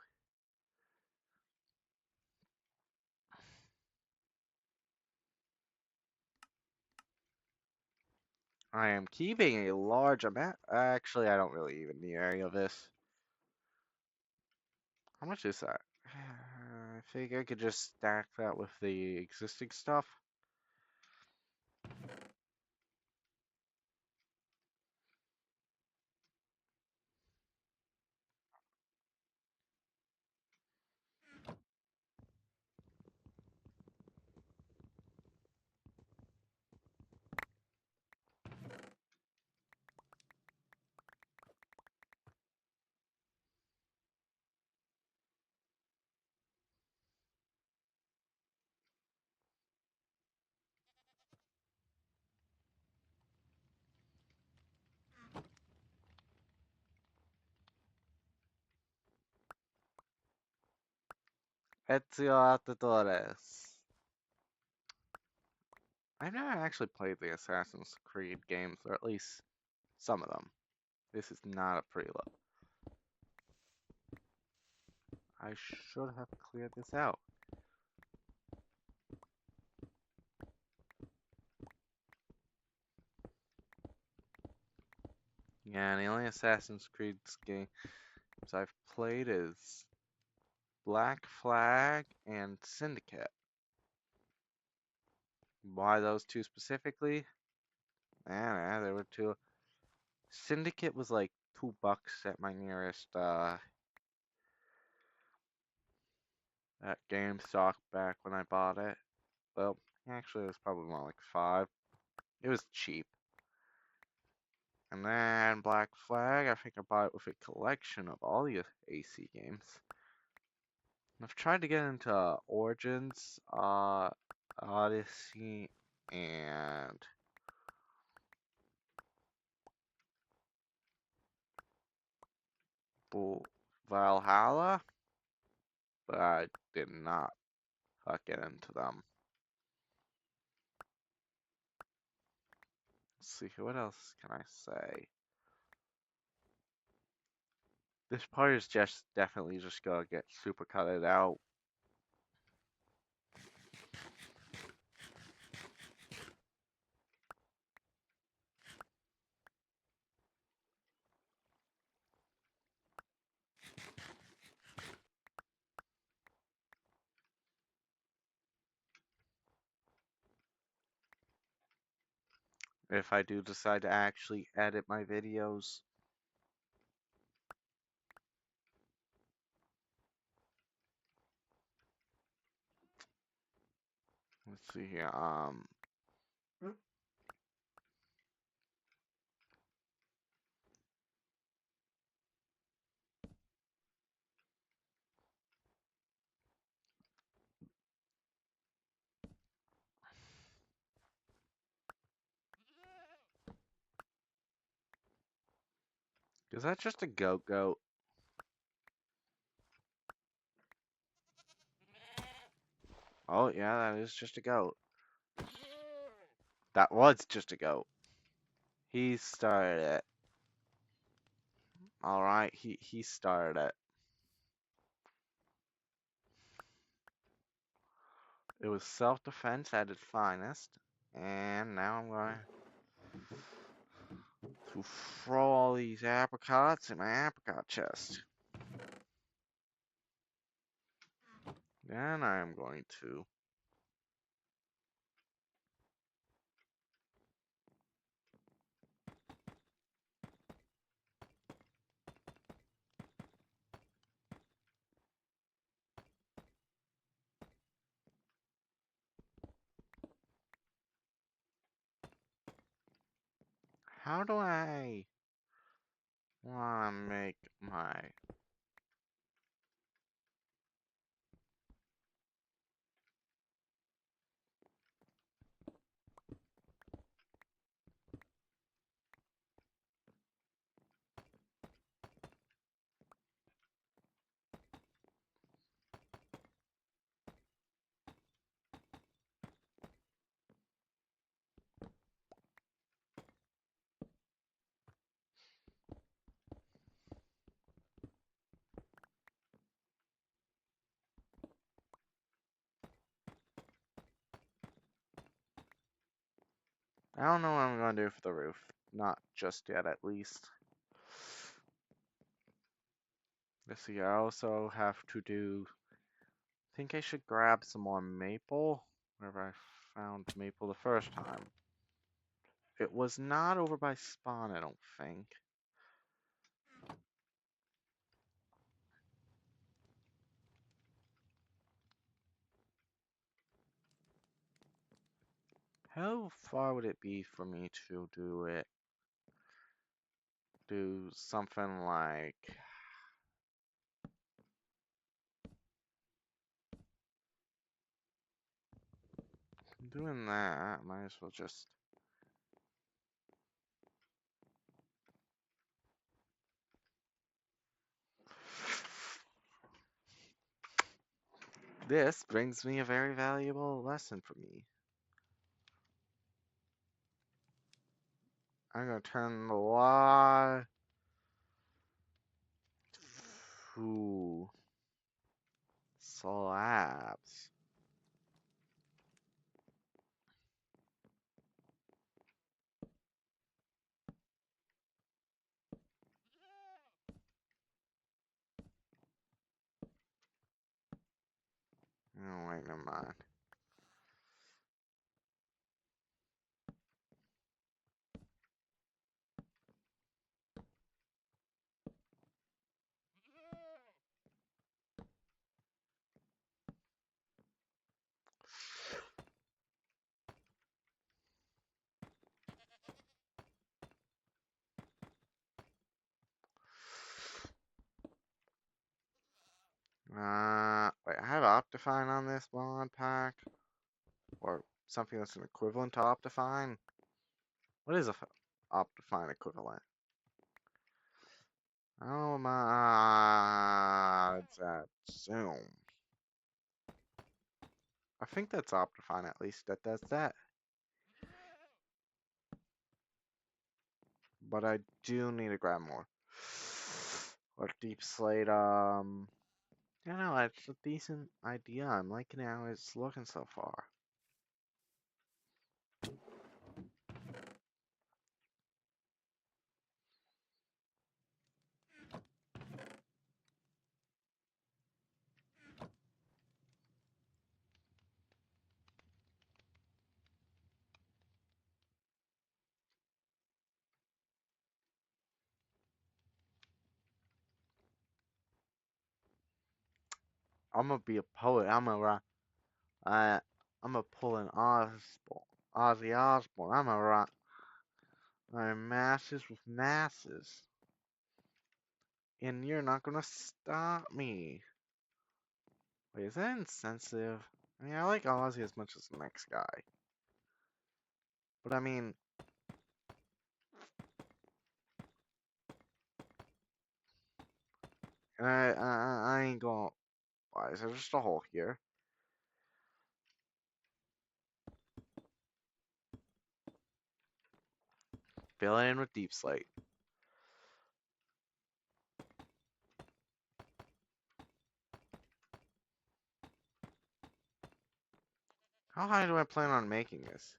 I am keeping a large amount. Actually, I don't really even need any of this. How much is that? I think I could just stack that with the existing stuff. Ezio Autadores. I've never actually played the Assassin's Creed games, or at least some of them. This is not a preload. I should have cleared this out. Yeah, the only Assassin's Creed games I've played is Black Flag and Syndicate. Why those two specifically? There were two. Syndicate was like $2 at my nearest at GameStop back when I bought it. Well, actually, it was probably more like 5. It was cheap. And then Black Flag, I think I bought it with a collection of all the AC games. I've tried to get into Origins, Odyssey, and Valhalla, but I did not get into them. Let's see, what else can I say? This part is just definitely just gonna get super cutted out. If I do decide to actually edit my videos. Let's see here. Is that just a goat goat? Oh yeah, that is just a goat. That was just a goat. He started it. All right, he started it. It was self-defense at its finest. And now I'm going to throw all these apricots in my apricot chest. Then I am going to how do I want to make my I don't know what I'm going to do for the roof. Not just yet, at least. Let's see, I also have to do... I think I should grab some more maple. Wherever I found maple the first time. It was not over by spawn, I don't think. How far would it be for me to do it? Do something like... Doing that, might as well just... This brings me a very valuable lesson for me. I'm gonna turn the law to slabs. Oh, wait, never mind. Wait, I have Optifine on this mod pack? Or something that's an equivalent to Optifine? What is a Optifine equivalent? Oh my, it's at Zoom. I think that's Optifine at least that does that. But I do need to grab more. Like Deep Slate, you know, it's a decent idea. I'm liking how it's looking so far. I'm gonna be a poet. I'm gonna pull an Ozzy Osbourne. I'm gonna write masses with masses. And you're not gonna stop me. Wait, is that insensitive? I mean, I like Ozzy as much as the next guy. But I mean, I ain't gonna. Why is there just a hole here? Fill it in with Deep Slate. How high do I plan on making this?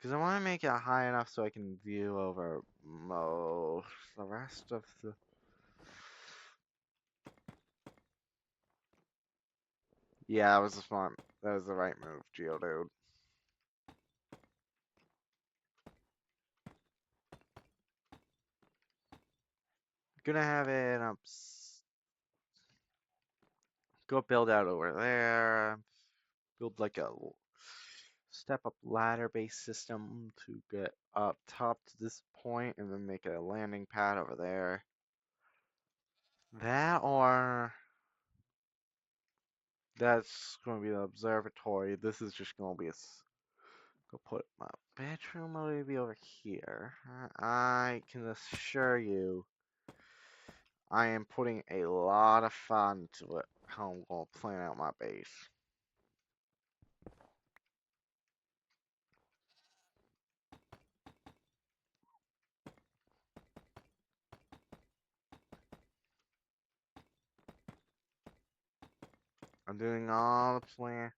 Because I want to make it high enough so I can view over most the rest of the. Yeah, that was the smart. That was the right move, Geodude. Gonna have it go build out over there. Build like a step up ladder based system to get up top to this point and then make a landing pad over there. That or that's going to be the observatory. This is just going to be go put my bedroom maybe over here. I can assure you I am putting a lot of thought into it, how I'm going to plan out my base. I'm doing all the plan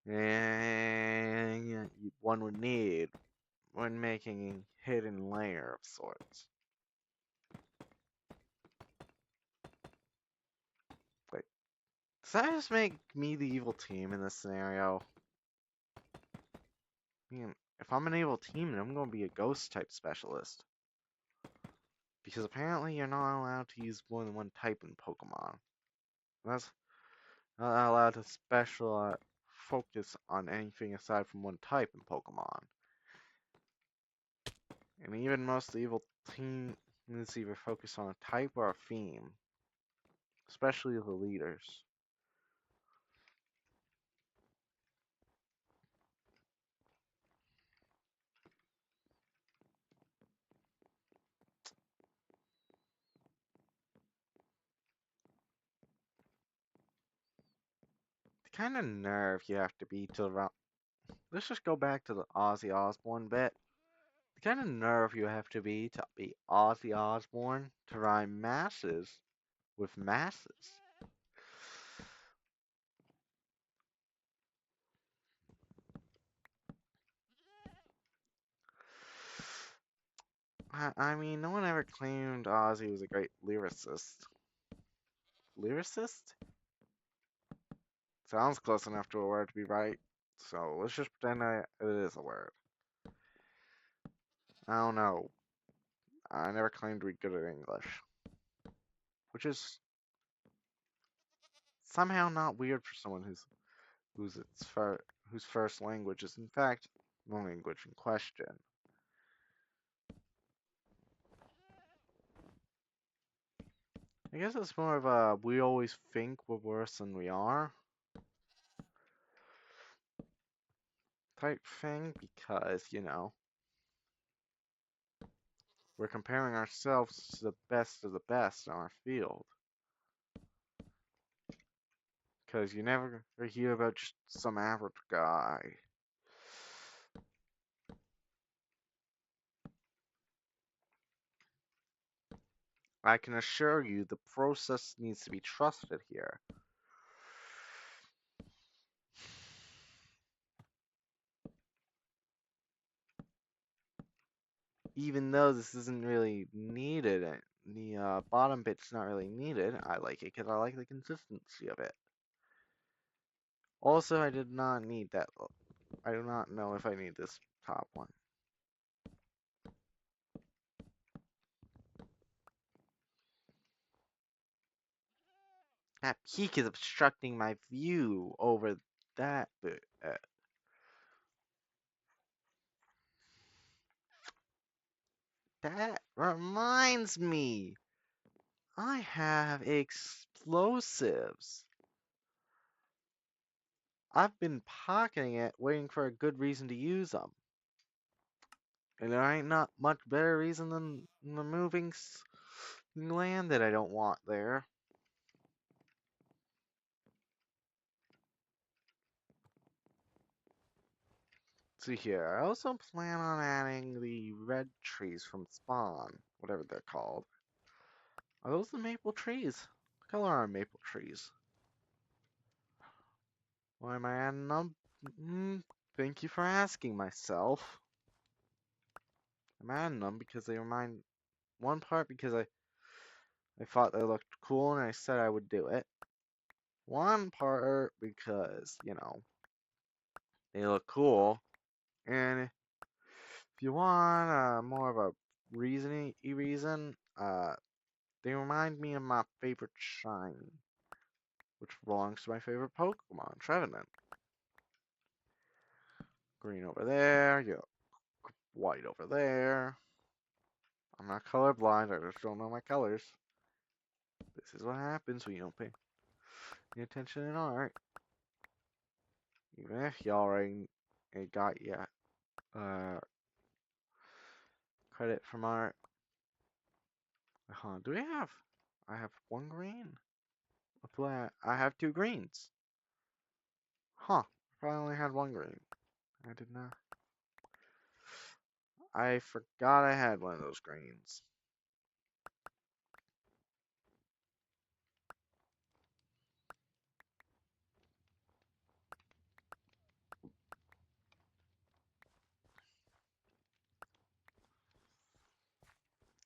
and one would need when making a hidden layer of sorts. Wait, does that just make me the evil team in this scenario? I mean, if I'm an evil team, then I'm going to be a ghost type specialist. Because apparently you're not allowed to use more than one type in Pokemon. That's not allowed to special focus on anything aside from one type in Pokemon. And even most evil teams either focus on a type or a theme. Especially the leaders. The kind of nerve you have to be to run. Let's just go back to the Ozzy Osbourne bit. The kind of nerve you have to be Ozzy Osbourne to rhyme masses with masses. I mean, no one ever claimed Ozzy was a great lyricist. Lyricist? Sounds close enough to a word to be right. So let's just pretend it is a word. I don't know. I never claimed to be good at English. Which is somehow not weird for someone whose first language is in fact the language in question. I guess it's more of a we always think we're worse than we are type thing because, we're comparing ourselves to the best of the best in our field. Because you never hear about just some average guy. I can assure you the process needs to be trusted here. Even though this isn't really needed, the bottom bit's not really needed, I like it because I like the consistency of it. Also, I did not need that. I do not know if I need this top one. That peak is obstructing my view over that bit. That reminds me, I have explosives. I've been pocketing it, waiting for a good reason to use them. And there ain't not much better reason than the moving land that I don't want there. See here, I also plan on adding the red trees from spawn, whatever they're called. Are those the maple trees? What color are maple trees? Why am I adding them? Thank you for asking myself. I'm adding them because they remind one part because I thought they looked cool and I said I would do it. One part because, they look cool. And if you want more of a reason, they remind me of my favorite shiny, which belongs to my favorite Pokemon, Trevenant. Green over there, yeah, white over there. I'm not colorblind, I just don't know my colors. This is what happens when you don't pay any attention in art. Even if y'all ain't got yet credit from art. Do we have? I have one green. I have two greens. Huh. I only had one green. I did not. I forgot I had one of those greens.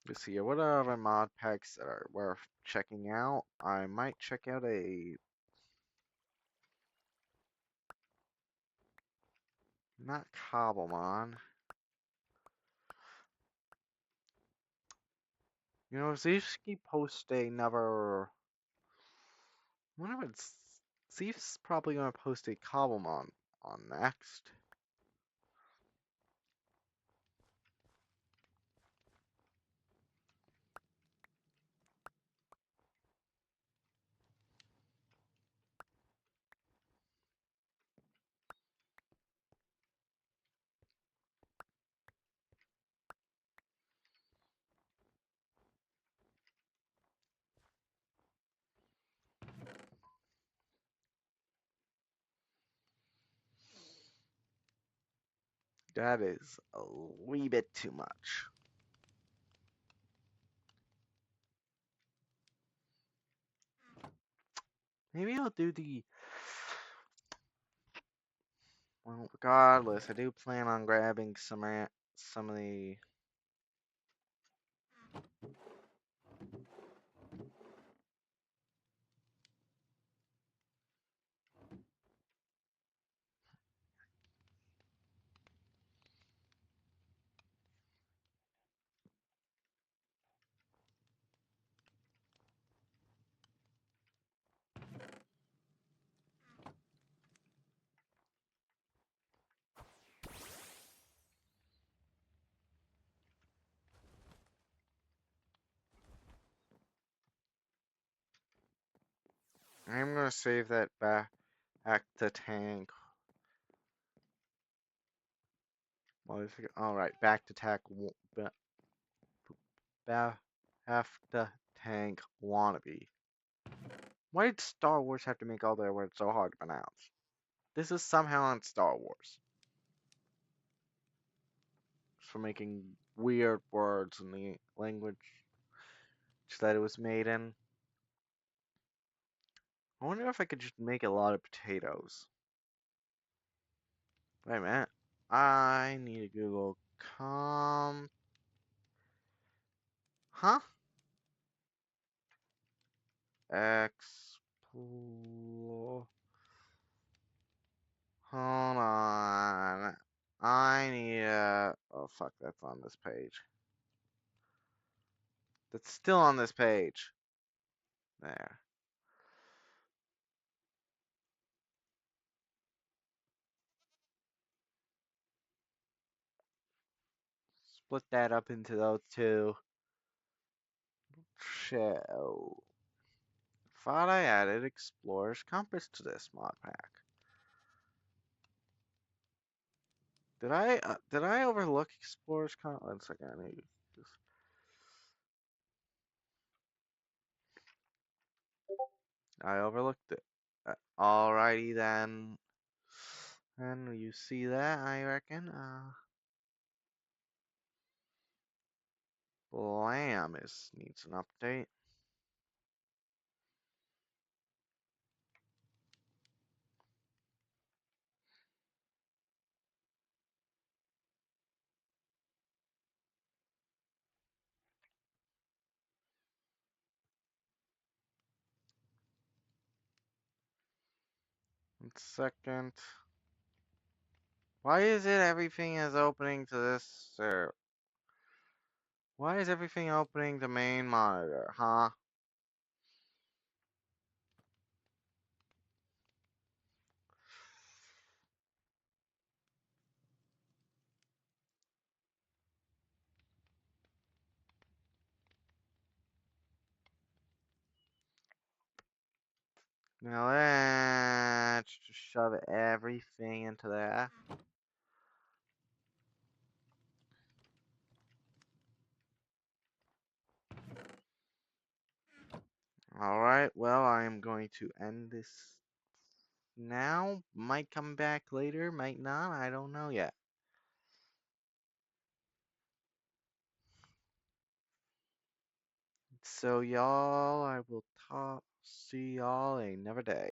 Let's see, what are other mod packs that are worth checking out? I might check out not Cobblemon. Zevsky Poste never. I wonder if it's. Zeef's probably gonna post a Cobblemon on next. That is a wee bit too much. Maybe I'll do the. Well, regardless, I do plan on grabbing some of the. I'm gonna save that back to tank. All right, back to tank. Have to tank wannabe. Why did Star Wars have to make all their words so hard to pronounce? This is somehow on Star Wars. For making weird words in the language that it was made in. I wonder if I could just make a lot of potatoes. Wait a minute. I need to Google Huh? Explore. Hold on. I need a. Oh, fuck, that's on this page. That's still on this page. There. Split that up into those two. Show. Thought I added Explorer's Compass to this mod pack. Did I overlook Explorer's Compass? One second, I need this. I overlooked it. Alrighty then. And you see that, I reckon. Lamb needs an update. Second. Why is it everything is opening to this, sir? Why is everything opening to main monitor, huh? Now let's just shove everything into there. Alright, well, I am going to end this now. Might come back later, might not, I don't know yet. So, y'all, I will see y'all another day.